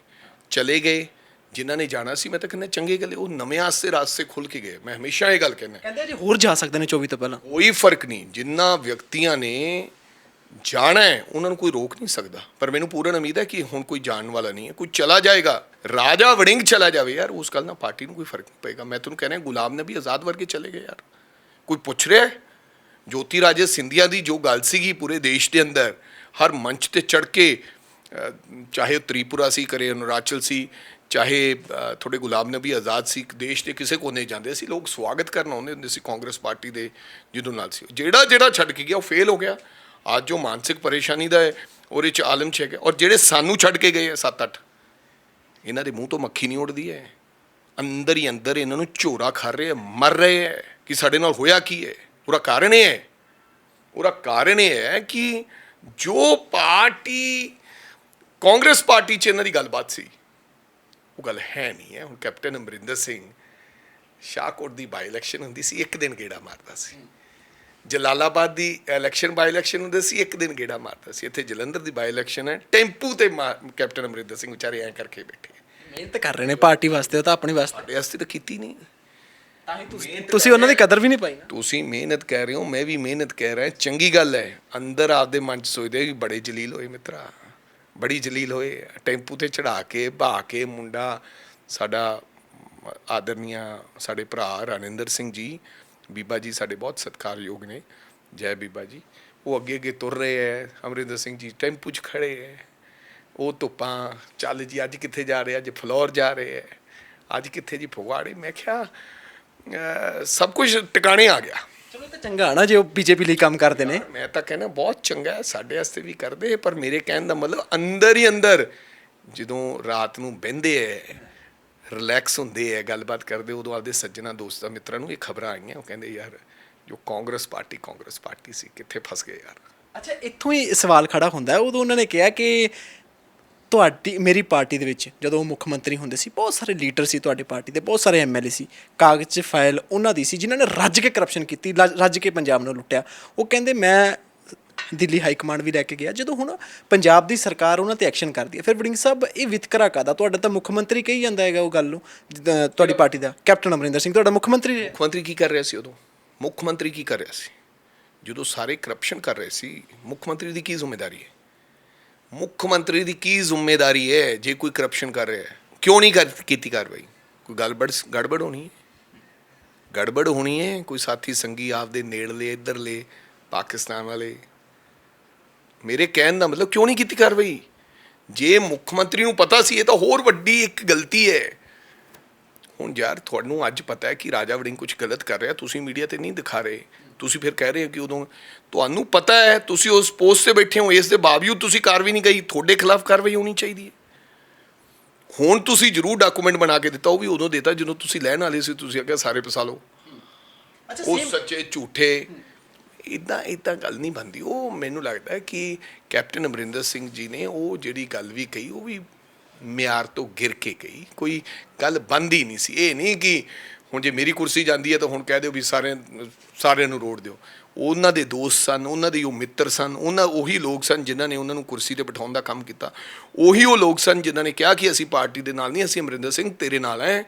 ਚਲੇ ਗਏ ਜਿਨ੍ਹਾਂ ਨੇ ਜਾਣਾ ਸੀ, ਮੈਂ ਤਾਂ ਕਹਿੰਦਾ ਚੰਗੇ ਗੱਲ, ਉਹ ਨਵੇਂ ਰਾਸਤੇ ਖੁੱਲ੍ਹ ਕੇ ਗਏ। ਮੈਂ ਹਮੇਸ਼ਾ ਇਹ ਗੱਲ ਕਹਿੰਦਾ, ਕਹਿੰਦੇ ਜੀ ਹੋਰ ਜਾ ਸਕਦੇ ਨੇ 24 ਤੋਂ ਪਹਿਲਾਂ। ਕੋਈ ਫਰਕ ਨਹੀਂ, ਜਿਨ੍ਹਾਂ ਵਿਅਕਤੀਆਂ ਨੇ ਜਾਣਾ ਹੈ ਉਹਨਾਂ ਨੂੰ ਕੋਈ ਰੋਕ ਨਹੀਂ ਸਕਦਾ। ਪਰ ਮੈਨੂੰ ਪੂਰਨ ਉਮੀਦ ਹੈ ਕਿ ਹੁਣ ਕੋਈ ਜਾਣ ਵਾਲਾ ਨਹੀਂ ਹੈ, ਕੋਈ ਚਲਾ ਜਾਏਗਾ। ਰਾਜਾ ਵੜਿੰਗ ਚਲਾ ਜਾਵੇ ਯਾਰ, ਉਸ ਗੱਲ ਨਾਲ ਪਾਰਟੀ ਨੂੰ ਕੋਈ ਫਰਕ ਨਹੀਂ ਪਏਗਾ। ਮੈਂ ਤੁਹਾਨੂੰ ਕਹਿ ਰਿਹਾ, ਗੁਲਾਮ ਨਬੀ ਆਜ਼ਾਦ ਵਰਗੇ ਚਲੇ ਗਏ ਯਾਰ, ਕੋਈ ਪੁੱਛ ਰਿਹਾ? ਜੋਤੀ ਰਾਜੇ ਸਿੰਧੀਆ ਦੀ ਜੋ ਗੱਲ ਸੀਗੀ ਪੂਰੇ ਦੇਸ਼ ਦੇ ਅੰਦਰ, ਹਰ ਮੰਚ 'ਤੇ ਚੜ੍ਹ ਕੇ, ਚਾਹੇ ਉਹ ਤ੍ਰਿਪੁਰਾ ਸੀ, ਕਰੇ ਅਰੁਣਾਚਲ ਸੀ, ਚਾਹੇ ਤੁਹਾਡੇ ਗੁਲਾਮ ਨਬੀ ਆਜ਼ਾਦ ਸੀ, ਦੇਸ਼ ਦੇ ਕਿਸੇ ਕੋਨੇ ਜਾਂਦੇ ਸੀ, ਲੋਕ ਸਵਾਗਤ ਕਰਨ ਆਉਂਦੇ ਹੁੰਦੇ ਸੀ ਕਾਂਗਰਸ ਪਾਰਟੀ ਦੇ ਜਦੋਂ ਨਾਲ ਸੀ। ਜਿਹੜਾ ਛੱਡ ਕੇ ਗਿਆ ਉਹ ਫੇਲ ਹੋ ਗਿਆ। ਅੱਜ ਜੋ ਮਾਨਸਿਕ ਪਰੇਸ਼ਾਨੀ ਦਾ ਹੈ ਉਹਦੇ 'ਚ ਆਲਮ 'ਚ ਹੈਗਾ। ਔਰ ਜਿਹੜੇ ਸਾਨੂੰ ਛੱਡ ਕੇ ਗਏ ਆ 7-8, ਇਹਨਾਂ ਦੇ ਮੂੰਹ ਤੋਂ ਮੱਖੀ ਨਹੀਂ ਉੱਡਦੀ ਹੈ, ਅੰਦਰ ਹੀ ਅੰਦਰ ਇਹਨਾਂ ਨੂੰ ਝੋਰਾ ਖਾ ਰਹੇ, ਮਰ ਰਹੇ ਹੈ ਕਿ ਸਾਡੇ ਨਾਲ ਹੋਇਆ ਕੀ ਹੈ। ਉਹਦਾ ਕਾਰਨ ਇਹ ਹੈ ਕਿ ਜੋ ਪਾਰਟੀ ਕਾਂਗਰਸ ਪਾਰਟੀ 'ਚ ਇਹਨਾਂ ਦੀ ਗੱਲਬਾਤ ਸੀ, ਉਹ ਗੱਲ ਹੈ ਨਹੀਂ ਹੈ। ਹੁਣ ਕੈਪਟਨ ਅਮਰਿੰਦਰ ਸਿੰਘ, ਸ਼ਾਹਕੋਟ ਦੀ ਬਾਈ ਇਲੈਕਸ਼ਨ ਹੁੰਦੀ ਸੀ, ਇੱਕ ਦਿਨ ਗੇੜਾ ਮਾਰਦਾ ਸੀ, ਜਲਾਲਾਬਾਦ ਦੀ ਇਲੈਕਸ਼ਨ ਬਾਈ ਇਲੈਕਸ਼ਨ ਹੁੰਦੇ ਸੀ, ਇੱਕ ਦਿਨ ਗੇੜਾ ਮਾਰਦਾ ਸੀ। ਇੱਥੇ ਜਲੰਧਰ ਦੀ ਬਾਈ ਇਲੈਕਸ਼ਨ ਹੈ, ਟੈਂਪੂ ਤੇ ਕੈਪਟਨ ਅਮਰਿੰਦਰ ਸਿੰਘ ਵਿਚਾਰੇ ਐਂ ਕਰਕੇ ਬੈਠੇ। ਮਿਹਨਤ ਕਰ ਰਹੇ ਨੇ ਪਾਰਟੀ ਵਾਸਤੇ, ਉਹ ਤਾਂ ਆਪਣੀ ਵਾਸਤੇ। ਸਾਡੇ ਵਾਸਤੇ ਤਾਂ ਕੀਤੀ ਨਹੀਂ। ਤੁਸੀਂ ਉਹਨਾਂ ਦੀ ਕਦਰ ਵੀ ਨਹੀਂ ਪਾਈ ਨਾ। ਤੁਸੀਂ ਮਿਹਨਤ ਕਹਿ ਰਹੇ ਹੋ, ਮੈਂ ਵੀ ਮਿਹਨਤ ਕਹਿ ਰਿਹਾ, ਚੰਗੀ ਗੱਲ ਹੈ। ਅੰਦਰ ਆਪਦੇ ਮਨ 'ਚ ਸੋਚਦੇ ਕਿ ਬੜੇ ਜਲੀਲ ਹੋਏ ਮਿੱਤਰਾ, ਬੜੀ ਜਲੀਲ ਹੋਏ। ਟੈਂਪੂ ਤੇ ਚੜਾ ਕੇ ਬਹਾ ਕੇ ਮੁੰਡਾ ਸਾਡਾ ਆਦਰਨੀਆ ਸਾਡੇ ਭਰਾ ਰਣਿੰਦਰ ਸਿੰਘ ਜੀ, ਬੀਬਾ ਜੀ ਸਾਡੇ ਬਹੁਤ ਸਤਿਕਾਰਯੋਗ ਨੇ, ਜੈ ਬੀਬਾ ਜੀ, ਉਹ ਅੱਗੇ ਅੱਗੇ ਤੁਰ ਰਹੇ ਹੈ। ਅਮਰਿੰਦਰ ਸਿੰਘ ਜੀ ਟੈਂਪੂ 'ਚ ਖੜੇ ਹੈ। ਉਹ ਧੁੱਪਾਂ, ਚੱਲ ਜੀ ਅੱਜ ਕਿੱਥੇ ਜਾ ਰਹੇ, ਅੱਜ ਫਲੋਰ ਜਾ ਰਹੇ ਹੈ, ਅੱਜ ਕਿੱਥੇ ਜੀ ਫਗਵਾੜੇ। ਮੈਂ ਕਿਹਾ ਸਭ ਕੁਝ ਟਿਕਾਣੇ ਆ ਗਿਆ। ਚਲੋ ਇਹ ਤਾਂ ਚੰਗਾ ਨਾ ਜੇ ਉਹ ਬੀਜੇਪੀ ਲਈ ਕੰਮ ਕਰਦੇ ਨੇ। ਮੈਂ ਤਾਂ ਕਹਿੰਦਾ ਬਹੁਤ ਚੰਗਾ ਹੈ, ਸਾਡੇ ਵਾਸਤੇ ਵੀ ਕਰਦੇ। ਪਰ ਮੇਰੇ ਕਹਿਣ ਦਾ ਮਤਲਬ ਅੰਦਰ ਹੀ ਅੰਦਰ ਜਦੋਂ ਰਾਤ ਨੂੰ ਬਹਿੰਦੇ ਹੈ, ਰਿਲੈਕਸ ਹੁੰਦੇ ਹੈ, ਗੱਲਬਾਤ ਕਰਦੇ, ਉਦੋਂ ਆਪਦੇ ਸੱਜਣਾ ਦੋਸਤਾਂ ਮਿੱਤਰਾਂ ਨੂੰ ਇਹ ਖਬਰਾਂ ਆਈਆਂ। ਉਹ ਕਹਿੰਦੇ ਯਾਰ ਜੋ ਕਾਂਗਰਸ ਪਾਰਟੀ ਸੀ, ਕਿੱਥੇ ਫਸ ਗਏ ਯਾਰ। ਅੱਛਾ, ਇੱਥੋਂ ਹੀ ਸਵਾਲ ਖੜਾ ਹੁੰਦਾ ਹੈ। ਉਦੋਂ ਉਹਨਾਂ ਨੇ ਕਿਹਾ ਕਿ ਤੁਹਾਡੀ ਮੇਰੀ ਪਾਰਟੀ ਦੇ ਵਿੱਚ ਜਦੋਂ ਉਹ ਮੁੱਖ ਮੰਤਰੀ ਹੁੰਦੇ ਸੀ, ਬਹੁਤ ਸਾਰੇ ਲੀਡਰ ਸੀ ਤੁਹਾਡੀ ਪਾਰਟੀ ਦੇ, ਬਹੁਤ ਸਾਰੇ ਐਮਐਲਏ ਸੀ, ਕਾਗਜ਼ 'ਚ ਫਾਈਲ ਉਹਨਾਂ ਦੀ ਸੀ ਜਿਨ੍ਹਾਂ ਨੇ ਰੱਜ ਕੇ ਕਰਪਸ਼ਨ ਕੀਤੀ, ਰੱਜ ਕੇ ਪੰਜਾਬ ਨੂੰ ਲੁੱਟਿਆ। ਉਹ ਕਹਿੰਦੇ ਮੈਂ ਦਿੱਲੀ ਹਾਈ ਕਮਾਂਡ ਵੀ ਲੈ ਕੇ ਗਿਆ। ਜਦੋਂ ਹੁਣ ਪੰਜਾਬ ਦੀ ਸਰਕਾਰ ਉਹਨਾਂ ਤੇ ਐਕਸ਼ਨ ਕਰਦੀ ਹੈ, ਫਿਰ ਵੜਿੰਗ ਸਾਹਿਬ ਇਹ ਵਿਤਕਰਾ ਕਾਹਦਾ? ਤੁਹਾਡਾ ਤਾਂ ਮੁੱਖ ਮੰਤਰੀ ਕਹੀ ਜਾਂਦਾ ਹੈਗਾ ਉਹ ਗੱਲ ਨੂੰ, ਤੁਹਾਡੀ ਪਾਰਟੀ ਦਾ ਕੈਪਟਨ ਅਮਰਿੰਦਰ ਸਿੰਘ ਤੁਹਾਡਾ ਮੁੱਖ ਮੰਤਰੀ ਹੈ। ਮੁੱਖ ਮੰਤਰੀ ਕੀ ਕਰ ਰਿਹਾ ਸੀ ਉਦੋਂ? ਮੁੱਖ ਮੰਤਰੀ ਕੀ ਕਰ ਰਿਹਾ ਸੀ ਜਦੋਂ ਸਾਰੇ ਕਰਪਸ਼ਨ ਕਰ ਰਹੇ ਸੀ? ਮੁੱਖ ਮੰਤਰੀ ਦੀ ਕੀ ਜ਼ਿੰਮੇਵਾਰੀ ਹੈ? ਮੁੱਖ ਮੰਤਰੀ ਦੀ ਕੀ ਜ਼ਿੰਮੇਵਾਰੀ ਹੈ ਜੇ ਕੋਈ ਕਰਪਸ਼ਨ ਕਰ ਰਿਹਾ ਹੈ? ਕਿਉਂ ਨਹੀਂ ਕੀਤੀ ਕਾਰਵਾਈ? ਕੋਈ ਗੜਬੜ ਹੋਣੀ ਹੈ, ਗੜਬੜ ਹੋਣੀ ਹੈ। ਕੋਈ ਸਾਥੀ ਸੰਗੀ ਆਪਦੇ ਨੇੜਲੇ ਇੱਧਰਲੇ ਪਾਕਿਸਤਾਨ ਵਾਲੇ। ਮੇਰੇ ਕਹਿਣ ਦਾ ਮਤਲਬ ਕਿਉਂ ਨਹੀਂ ਕੀਤੀ ਕਾਰਵਾਈ? ਜੇ ਮੁੱਖ ਮੰਤਰੀ ਨੂੰ ਪਤਾ ਸੀ, ਇਹ ਤਾਂ ਹੋਰ ਵੱਡੀ ਇੱਕ ਗਲਤੀ ਹੈ। ਹੁਣ ਯਾਰ ਤੁਹਾਨੂੰ ਅੱਜ ਪਤਾ ਹੈ ਕਿ ਰਾਜਾ ਵੜਿੰਗ ਕੁਝ ਗਲਤ ਕਰ ਰਿਹਾ, ਤੁਸੀਂ ਮੀਡੀਆ ਤੇ ਨਹੀਂ ਦਿਖਾ ਰਹੇ। ਤੁਸੀਂ ਫਿਰ ਕਹਿ ਰਹੇ ਹੋ ਕਿ ਉਦੋਂ ਤੁਹਾਨੂੰ ਪਤਾ ਹੈ, ਤੁਸੀਂ ਉਸ ਪੋਸਟ 'ਤੇ ਬੈਠੇ ਹੋ, ਇਸ ਦੇ ਬਾਵਜੂਦ ਤੁਸੀਂ ਕਾਰਵਾਈ ਨਹੀਂ ਗਈ। ਤੁਹਾਡੇ ਖਿਲਾਫ ਕਾਰਵਾਈ ਹੋਣੀ ਚਾਹੀਦੀ ਹੈ। ਹੁਣ ਤੁਸੀਂ ਜ਼ਰੂਰ ਡਾਕੂਮੈਂਟ ਬਣਾ ਕੇ ਦਿੱਤਾ, ਉਹ ਵੀ ਉਦੋਂ ਦਿੱਤਾ ਜਦੋਂ ਤੁਸੀਂ ਲੈਣ ਵਾਲੇ ਸੀ। ਤੁਸੀਂ ਅੱਗੇ ਸਾਰੇ ਫਸਾ ਲਓ, ਉਹ ਸੱਚੇ ਝੂਠੇ, ਇੱਦਾਂ ਗੱਲ ਨਹੀਂ ਬਣਦੀ। ਉਹ ਮੈਨੂੰ ਲੱਗਦਾ ਕਿ ਕੈਪਟਨ ਅਮਰਿੰਦਰ ਸਿੰਘ ਜੀ ਨੇ ਉਹ ਜਿਹੜੀ ਗੱਲ ਵੀ ਕਹੀ, ਉਹ ਵੀ ਮਿਆਰ ਤੋਂ ਗਿਰ ਕੇ ਕਹੀ। ਕੋਈ ਗੱਲ ਬਣਦੀ ਨਹੀਂ ਸੀ। ਇਹ ਨਹੀਂ ਕਿ ਹੁਣ ਜੇ ਮੇਰੀ ਕੁਰਸੀ ਜਾਂਦੀ ਹੈ ਤਾਂ ਹੁਣ ਕਹਿ ਦਿਓ ਵੀ ਸਾਰਿਆਂ ਨੂੰ ਰੋੜ ਦਿਓ। ਉਹਨਾਂ ਦੇ ਦੋਸਤ ਸਨ, ਉਹਨਾਂ ਦੇ ਉਹ ਮਿੱਤਰ ਸਨ, ਉਹੀ ਲੋਕ ਸਨ ਜਿਨ੍ਹਾਂ ਨੇ ਉਹਨਾਂ ਨੂੰ ਕੁਰਸੀ 'ਤੇ ਬਿਠਾਉਣ ਦਾ ਕੰਮ ਕੀਤਾ। ਉਹੀ ਉਹ ਲੋਕ ਸਨ ਜਿਨ੍ਹਾਂ ਨੇ ਕਿਹਾ ਕਿ ਅਸੀਂ ਪਾਰਟੀ ਦੇ ਨਾਲ ਨਹੀਂ, ਅਸੀਂ ਅਮਰਿੰਦਰ ਸਿੰਘ ਤੇਰੇ ਨਾਲ ਹੈ,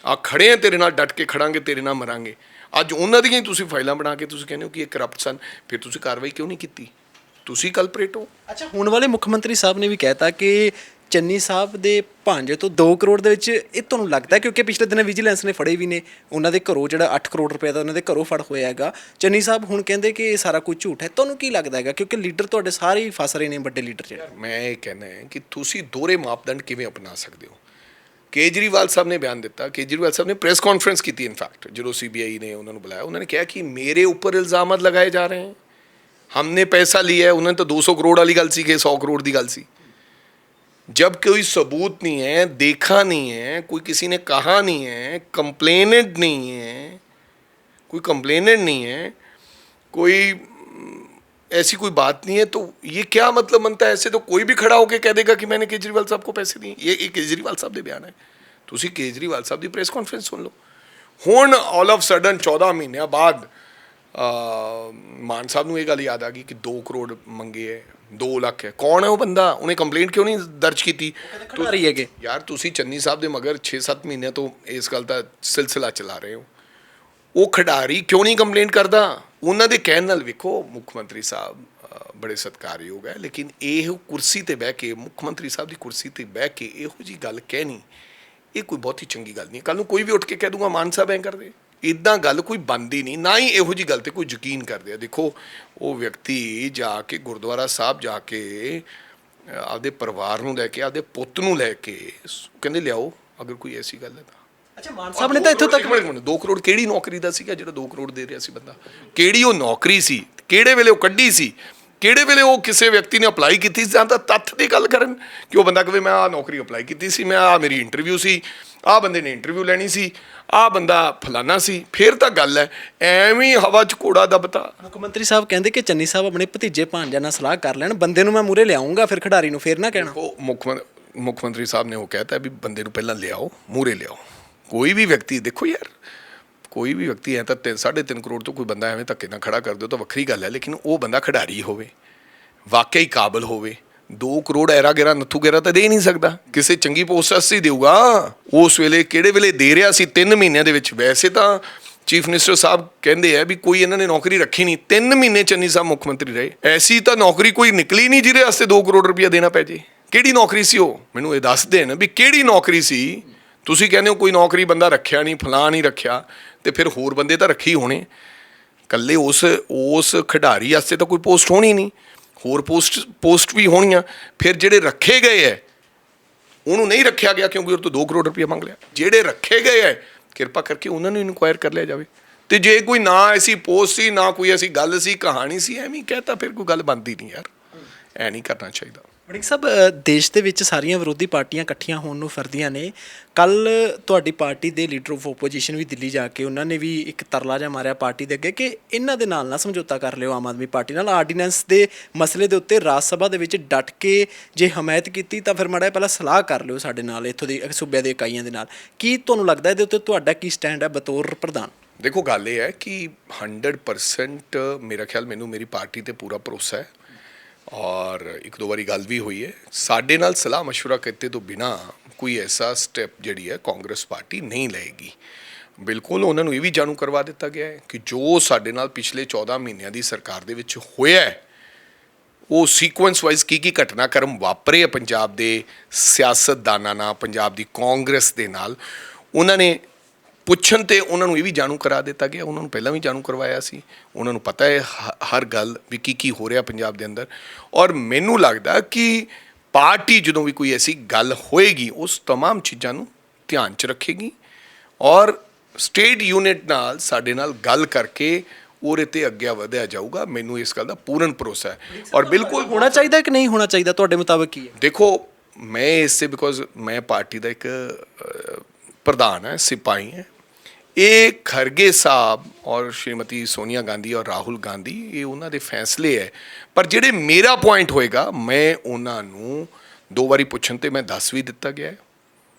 ਆ ਖੜੇ ਹਾਂ ਤੇਰੇ ਨਾਲ, ਡਟ ਕੇ ਖੜਾਂਗੇ, ਤੇਰੇ ਨਾਲ ਮਰਾਂਗੇ। ਅੱਜ ਉਹਨਾਂ ਦੀਆਂ ਹੀ ਤੁਸੀਂ ਫਾਈਲਾਂ ਬਣਾ ਕੇ ਤੁਸੀਂ ਕਹਿੰਦੇ ਹੋ ਕਿ ਇਹ ਕਰਪਟ ਸਨ। ਫਿਰ ਤੁਸੀਂ ਕਾਰਵਾਈ ਕਿਉਂ ਨਹੀਂ ਕੀਤੀ? ਤੁਸੀਂ ਕਲਪਰੇਟ ਹੋ। ਅੱਛਾ, ਹੁਣ ਵਾਲੇ ਮੁੱਖ ਮੰਤਰੀ ਸਾਹਿਬ ਨੇ ਵੀ ਕਹਿਤਾ ਕਿ ਚੰਨੀ ਸਾਹਿਬ ਦੇ ਭਾਂਜੇ ਤੋਂ 2 ਕਰੋੜ ਦੇ ਵਿੱਚ, ਇਹ ਤੁਹਾਨੂੰ ਲੱਗਦਾ ਕਿਉਂਕਿ ਪਿਛਲੇ ਦਿਨਾਂ ਵਿਜੀਲੈਂਸ ਨੇ ਫੜੇ ਵੀ ਨੇ ਉਹਨਾਂ ਦੇ ਘਰੋਂ, ਜਿਹੜਾ 8 ਕਰੋੜ ਰੁਪਏ ਦਾ ਉਹਨਾਂ ਦੇ ਘਰੋਂ ਫੜ ਹੋਇਆ ਹੈਗਾ। ਚੰਨੀ ਸਾਹਿਬ ਹੁਣ ਕਹਿੰਦੇ ਕਿ ਇਹ ਸਾਰਾ ਕੁਝ ਝੂਠ ਹੈ। ਤੁਹਾਨੂੰ ਕੀ ਲੱਗਦਾ ਹੈਗਾ? ਕਿਉਂਕਿ ਲੀਡਰ ਤੁਹਾਡੇ ਸਾਰੇ ਹੀ ਫਸ ਰਹੇ ਨੇ, ਵੱਡੇ ਲੀਡਰ ਜਿਹੜੇ। ਮੈਂ ਇਹ ਕਹਿੰਦਾ ਕਿ ਤੁਸੀਂ ਦੋਹਰੇ ਮਾਪਦੰਡ ਕਿਵੇਂ ਅਪਣਾ ਸਕਦੇ ਹੋ? ਕੇਜਰੀਵਾਲ ਸਾਹਿਬ ਨੇ ਬਿਆਨ ਦਿੱਤਾ, ਕੇਜਰੀਵਾਲ ਸਾਹਿਬ ਨੇ ਪ੍ਰੈਸ ਕਾਨਫਰੰਸ ਕੀਤੀ। ਇਨਫੈਕਟ ਜਦੋਂ CBI ਨੇ ਉਹਨਾਂ ਨੂੰ ਬੁਲਾਇਆ, ਉਹਨਾਂ ਨੇ ਕਿਹਾ ਕਿ ਮੇਰੇ ਉੱਪਰ ਇਲਜ਼ਾਮਤ ਲਗਾਏ ਜਾ ਰਹੇ ਹਨ, हमने पैसा लिया है। उन्होंने तो 200 करोड़ वाली गल सी कि 100 करोड़ की गल सी। जब कोई सबूत नहीं है, देखा नहीं है, कोई किसी ने कहा नहीं है, कंप्लेनेंट नहीं है, कोई कंप्लेनेंट नहीं है, कोई ऐसी कोई बात नहीं है, तो ये क्या मतलब बनता है? ऐसे तो कोई भी खड़ा होकर कह देगा कि मैंने केजरीवाल साहब को पैसे दिए। ये केजरीवाल साहब के बयान है। तुसी केजरीवाल साहब की प्रेस कॉन्फ्रेंस सुन लो। हुण ऑल ऑफ सडन 14 महीनों बाद ਮਾਨ ਸਾਹਿਬ ਨੂੰ ਇਹ ਗੱਲ ਯਾਦ ਆ ਗਈ ਕਿ 2 ਕਰੋੜ ਮੰਗੇ ਹੈ, 2 ਲੱਖ ਹੈ। ਕੌਣ ਹੈ ਉਹ ਬੰਦਾ? ਉਹਨੇ ਕੰਪਲੇਂਟ ਕਿਉਂ ਨਹੀਂ ਦਰਜ ਕੀਤੀ? ਯਾਰ ਤੁਸੀਂ ਚੰਨੀ ਸਾਹਿਬ ਦੇ ਮਗਰ 6-7 ਮਹੀਨਿਆਂ ਤੋਂ ਇਸ ਗੱਲ ਦਾ ਸਿਲਸਿਲਾ ਚਲਾ ਰਹੇ ਹੋ। ਉਹ ਖਿਡਾਰੀ ਕਿਉਂ ਨਹੀਂ ਕੰਪਲੇਂਟ ਕਰਦਾ? ਉਹਨਾਂ ਦੇ ਕਹਿਣ ਨਾਲ ਵੇਖੋ, ਮੁੱਖ ਮੰਤਰੀ ਸਾਹਿਬ ਬੜੇ ਸਤਿਕਾਰਯੋਗ ਹੈ, ਲੇਕਿਨ ਇਹ ਕੁਰਸੀ 'ਤੇ ਬਹਿ ਕੇ, ਮੁੱਖ ਮੰਤਰੀ ਸਾਹਿਬ ਦੀ ਕੁਰਸੀ 'ਤੇ ਬਹਿ ਕੇ ਇਹੋ ਜਿਹੀ ਗੱਲ ਕਹਿਣੀ, ਇਹ ਕੋਈ ਬਹੁਤੀ ਚੰਗੀ ਗੱਲ ਨਹੀਂ। ਕੱਲ੍ਹ ਨੂੰ ਕੋਈ ਵੀ ਉੱਠ ਕੇ ਕਹਿ ਦੂੰਗਾ ਮਾਨ ਸਾਹਿਬ ਐਂ ਕਰਦੇ। ਇੱਦਾਂ ਗੱਲ ਕੋਈ ਬਣਦੀ ਨਹੀਂ, ਨਾ ਹੀ ਇਹੋ ਜਿਹੀ ਗੱਲ 'ਤੇ ਕੋਈ ਯਕੀਨ ਕਰਦੇ ਆ। ਦੇਖੋ ਉਹ ਵਿਅਕਤੀ ਜਾ ਕੇ ਗੁਰਦੁਆਰਾ ਸਾਹਿਬ ਜਾ ਕੇ ਆਪਦੇ ਪਰਿਵਾਰ ਨੂੰ ਲੈ ਕੇ, ਆਪਦੇ ਪੁੱਤ ਨੂੰ ਲੈ ਕੇ ਕਹਿੰਦੇ ਲਿਆਓ ਅਗਰ ਕੋਈ ਐਸੀ ਗੱਲ ਹੈ ਤਾਂ। ਅੱਛਾ, ਮਾਨ ਸਾਹਿਬ ਨੇ ਤਾਂ ਇੱਥੋਂ ਤੱਕ 2 ਕਰੋੜ ਕਿਹੜੀ ਨੌਕਰੀ ਦਾ ਸੀਗਾ ਜਿਹੜਾ 2 ਕਰੋੜ ਦੇ ਰਿਹਾ ਸੀ ਬੰਦਾ? ਕਿਹੜੀ ਉਹ ਨੌਕਰੀ ਸੀ? ਕਿਹੜੇ ਵੇਲੇ ਉਹ ਕੱਢੀ ਸੀ? ਕਿਹੜੇ ਵੇਲੇ ਉਹ ਕਿਸੇ ਵਿਅਕਤੀ ਨੇ ਅਪਲਾਈ ਕੀਤੀ ਸੀ? ਜਾਂ ਤਾਂ ਤੱਥ ਦੀ ਗੱਲ ਕਰਨ ਕਿ ਉਹ ਬੰਦਾ ਕਹੇ ਮੈਂ ਆਹ ਨੌਕਰੀ ਅਪਲਾਈ ਕੀਤੀ ਸੀ, ਮੈਂ ਆਹ ਮੇਰੀ ਇੰਟਰਵਿਊ ਸੀ, ਆਹ ਬੰਦੇ ਨੇ ਇੰਟਰਵਿਊ ਲੈਣੀ ਸੀ, ਆਹ ਬੰਦਾ ਫਲਾਨਾ ਸੀ, ਫਿਰ ਤਾਂ ਗੱਲ ਹੈ। ਐਵੇਂ ਹਵਾ 'ਚ ਘੋੜਾ ਦੱਬਤਾ। ਮੁੱਖ ਮੰਤਰੀ ਸਾਹਿਬ ਕਹਿੰਦੇ ਕਿ ਚੰਨੀ ਸਾਹਿਬ ਆਪਣੇ ਭਤੀਜੇ ਭਾਂਜਿਆਂ ਨਾਲ ਸਲਾਹ ਕਰ ਲੈਣ, ਬੰਦੇ ਨੂੰ ਮੈਂ ਮੂਹਰੇ ਲਿਆਉਂਗਾ, ਫਿਰ ਖਿਡਾਰੀ ਨੂੰ ਫਿਰ ਨਾ ਕਹਿਣਾ। ਉਹ ਮੁੱਖ ਮੰਤਰੀ ਸਾਹਿਬ ਨੇ ਉਹ ਕਹਿਤਾ ਵੀ ਬੰਦੇ ਨੂੰ ਪਹਿਲਾਂ ਲਿਆਓ, ਮੂਹਰੇ ਲਿਆਓ। ਕੋਈ ਵੀ ਵਿਅਕਤੀ ਦੇਖੋ ਯਾਰ, ਕੋਈ ਵੀ ਵਿਅਕਤੀ ਹੈ ਤਾਂ 3.5 ਕਰੋੜ ਤੋਂ ਕੋਈ ਬੰਦਾ ਐਵੇਂ ਧੱਕੇ ਨਾਲ ਖੜਾ ਕਰ ਦਿਓ ਤਾਂ ਵੱਖਰੀ ਗੱਲ ਹੈ, ਲੇਕਿਨ ਉਹ ਬੰਦਾ ਖਿਡਾਰੀ ਹੋਵੇ, ਵਾਕਈ ਕਾਬਲ ਹੋਵੇ। 2 ਕਰੋੜ ਐਰਾ ਗੈਰਾ ਨੱਥੂ ਗੈਰਾ ਤਾਂ ਦੇ ਨਹੀਂ ਸਕਦਾ, ਕਿਸੇ ਚੰਗੀ ਪੋਸਟ ਵਾਸਤੇ ਹੀ ਦੇਊਗਾ। ਉਸ ਵੇਲੇ ਕਿਹੜੇ ਵੇਲੇ ਦੇ ਰਿਹਾ ਸੀ 3 ਮਹੀਨਿਆਂ ਦੇ ਵਿੱਚ। ਵੈਸੇ ਤਾਂ ਚੀਫ ਮਿਨਿਸਟਰ ਸਾਹਿਬ ਕਹਿੰਦੇ ਆ ਵੀ ਕੋਈ ਇਹਨਾਂ ਨੇ ਨੌਕਰੀ ਰੱਖੀ ਨਹੀਂ, 3 ਮਹੀਨੇ ਚੰਨੀ ਸਾਹਿਬ ਮੁੱਖ ਮੰਤਰੀ ਰਹੇ। ਐਸੀ ਤਾਂ ਨੌਕਰੀ ਕੋਈ ਨਿਕਲੀ ਨਹੀਂ ਜਿਹਦੇ ਵਾਸਤੇ 2 ਕਰੋੜ ਰੁਪਇਆ ਦੇਣਾ ਪੈ ਜੇ। ਕਿਹੜੀ ਨੌਕਰੀ ਸੀ ਉਹ, ਮੈਨੂੰ ਇਹ ਦੱਸ ਦੇਣ ਵੀ ਕਿਹੜੀ ਨੌਕਰੀ ਸੀ। ਤੁਸੀਂ ਕਹਿੰਦੇ ਹੋ ਕੋਈ ਨੌਕਰੀ ਬੰਦਾ ਰੱਖਿਆ ਨਹੀਂ, ਫਲਾਂ ਨਹੀਂ ਰੱਖਿਆ, ਤੇ ਫਿਰ ਹੋਰ ਬੰਦੇ ਤਾਂ ਰੱਖੇ ਹੋਣੇ। ਇਕੱਲੇ ਉਸ ਖਿਡਾਰੀ ਵਾਸਤੇ ਤਾਂ ਕੋਈ ਪੋਸਟ ਹੋਣੀ ਨਹੀਂ, ਹੋਰ ਪੋਸਟ ਵੀ ਹੋਣੀਆਂ। ਫਿਰ ਜਿਹੜੇ ਰੱਖੇ ਗਏ ਹੈ ਉਹਨੂੰ ਨਹੀਂ ਰੱਖਿਆ ਗਿਆ ਕਿਉਂਕਿ ਉਹ ਤੋਂ 2 ਕਰੋੜ ਰੁਪਇਆ ਮੰਗ ਲਿਆ। ਜਿਹੜੇ ਰੱਖੇ ਗਏ ਹੈ ਕਿਰਪਾ ਕਰਕੇ ਉਹਨਾਂ ਨੂੰ ਇਨਕੁਆਇਰ ਕਰ ਲਿਆ ਜਾਵੇ। ਤੇ ਜੇ ਕੋਈ ਨਾ ਐਸੀ ਪੋਸਟ ਸੀ, ਨਾ ਕੋਈ ਐਸੀ ਗੱਲ ਸੀ, ਕਹਾਣੀ ਸੀ, ਐਵੇਂ ਕਹਿਤਾ ਫਿਰ ਕੋਈ ਗੱਲ ਬਣਦੀ ਨਹੀਂ ਯਾਰ। ਐ ਨਹੀਂ ਕਰਨਾ ਚਾਹੀਦਾ। ਵੜਿੰਗ ਸਾਹਿਬ, ਦੇਸ਼ ਦੇ ਵਿੱਚ ਸਾਰੀਆਂ ਵਿਰੋਧੀ ਪਾਰਟੀਆਂ ਇਕੱਠੀਆਂ ਹੋਣ ਨੂੰ ਫਿਰਦੀਆਂ ਨੇ। ਕੱਲ ਤੁਹਾਡੀ ਪਾਰਟੀ ਦੇ ਲੀਡਰ ਆਫ ਓਪੋਜੀਸ਼ਨ ਵੀ ਦਿੱਲੀ ਜਾ ਕੇ ਉਹਨਾਂ ਨੇ ਵੀ ਇੱਕ ਤਰਲਾ ਜਿਹਾ ਮਾਰਿਆ ਪਾਰਟੀ ਦੇ ਅੱਗੇ ਕਿ ਇਹਨਾਂ ਦੇ ਨਾਲ ਨਾ ਸਮਝੌਤਾ ਕਰ ਲਿਓ ਆਮ ਆਦਮੀ ਪਾਰਟੀ ਨਾਲ। ਆਰਡੀਨੈਂਸ ਦੇ ਮਸਲੇ ਦੇ ਉੱਤੇ ਰਾਜ ਸਭਾ ਦੇ ਵਿੱਚ ਡਟ ਕੇ ਜੇ ਹਮਾਇਤ ਕੀਤੀ ਤਾਂ ਫਿਰ ਮਾੜਾ ਪਹਿਲਾਂ ਸਲਾਹ ਕਰ ਲਿਓ ਸਾਡੇ ਨਾਲ, ਇੱਥੋਂ ਦੇ ਸੂਬਿਆਂ ਦੇ ਇਕਾਈਆਂ ਦੇ ਨਾਲ। ਕੀ ਤੁਹਾਨੂੰ ਲੱਗਦਾ ਇਹਦੇ ਉੱਤੇ ਤੁਹਾਡਾ ਕੀ ਸਟੈਂਡ ਹੈ ਬਤੌਰ ਪ੍ਰਧਾਨ? ਦੇਖੋ, ਗੱਲ ਇਹ ਹੈ ਕਿ 100% ਮੇਰਾ ਖਿਆਲ, ਮੈਨੂੰ ਮੇਰੀ ਪਾਰਟੀ 'ਤੇ ਪੂਰਾ ਭਰੋਸਾ ਹੈ ਔਰ 1-2 ਵਾਰੀ ਗੱਲ ਵੀ ਹੋਈ ਹੈ। ਸਾਡੇ ਨਾਲ ਸਲਾਹ ਮਸ਼ਵਰਾ ਕੀਤੇ ਤੋਂ ਬਿਨਾਂ ਕੋਈ ਐਸਾ ਸਟੈਪ ਜਿਹੜੀ ਹੈ ਕਾਂਗਰਸ ਪਾਰਟੀ ਨਹੀਂ ਲਏਗੀ। ਬਿਲਕੁਲ ਉਹਨਾਂ ਨੂੰ ਇਹ ਵੀ ਜਾਣੂ ਕਰਵਾ ਦਿੱਤਾ ਗਿਆ ਹੈ ਕਿ ਜੋ ਸਾਡੇ ਨਾਲ ਪਿਛਲੇ 14 ਮਹੀਨਿਆਂ ਦੀ ਸਰਕਾਰ ਦੇ ਵਿੱਚ ਹੋਇਆ ਹੈ, ਉਹ ਸੀਕੁਐਂਸ ਵਾਈਜ਼ ਕੀ ਘਟਨਾਕ੍ਰਮ ਵਾਪਰੇ ਆ ਪੰਜਾਬ ਦੇ ਸਿਆਸਤਦਾਨਾਂ ਨਾਲ, ਪੰਜਾਬ ਦੀ ਕਾਂਗਰਸ ਦੇ ਨਾਲ, ਉਹਨਾਂ ਨੇ ਪੁੱਛਣ ਤੇ ਉਹਨਾਂ ਨੂੰ ਇਹ ਵੀ ਜਾਣੂ ਕਰਾ ਦਿੱਤਾ ਗਿਆ। ਉਹਨਾਂ ਨੂੰ ਪਹਿਲਾਂ ਵੀ ਜਾਣੂ ਕਰਵਾਇਆ ਸੀ, ਉਹਨਾਂ ਨੂੰ ਪਤਾ ਹੈ ਹਰ ਗੱਲ ਵੀ ਕੀ ਹੋ ਰਿਹਾ ਪੰਜਾਬ ਦੇ ਅੰਦਰ। ਔਰ ਮੈਨੂੰ ਲੱਗਦਾ ਕਿ ਪਾਰਟੀ ਜਦੋਂ ਵੀ ਕੋਈ ਐਸੀ ਗੱਲ ਹੋਏਗੀ ਉਸ तमाम ਚੀਜ਼ਾਂ ਨੂੰ ਧਿਆਨ 'ਚ ਰੱਖੇਗੀ ਔਰ ਸਟੇਟ ਯੂਨਿਟ ਨਾਲ ਸਾਡੇ ਨਾਲ ਗੱਲ ਕਰਕੇ ਉਹਦੇ 'ਤੇ ਅੱਗੇ ਵਧਿਆ ਜਾਊਗਾ। ਮੈਨੂੰ ਇਸ ਗੱਲ ਦਾ ਪੂਰਨ ਭਰੋਸਾ ਹੈ। ਔਰ ਬਿਲਕੁਲ ਹੋਣਾ ਚਾਹੀਦਾ ਕਿ ਨਹੀਂ ਹੋਣਾ ਚਾਹੀਦਾ, ਤੁਹਾਡੇ ਮੁਤਾਬਕ ਕੀ ਹੈ? ਦੇਖੋ, ਮੈਂ ਇਸੇ ਬਿਕੋਜ਼ ਮੈਂ ਪਾਰਟੀ ਦਾ ਇੱਕ ਪ੍ਰਧਾਨ ਹੈ, ਸਿਪਾਹੀ ਹੈ। ਇਹ ਖਰਗੇ ਸਾਹਿਬ ਔਰ ਸ਼੍ਰੀਮਤੀ ਸੋਨੀਆ ਗਾਂਧੀ ਔਰ ਰਾਹੁਲ ਗਾਂਧੀ, ਇਹ ਉਹਨਾਂ ਦੇ ਫੈਸਲੇ ਹੈ। ਪਰ ਜਿਹੜੇ ਮੇਰਾ ਪੁਆਇੰਟ ਹੋਏਗਾ, ਮੈਂ ਉਹਨਾਂ ਨੂੰ 2 ਵਾਰੀ ਪੁੱਛਣ ਤੇ ਮੈਂ ਦੱਸ ਵੀ ਦਿੱਤਾ ਗਿਆ ਹੈ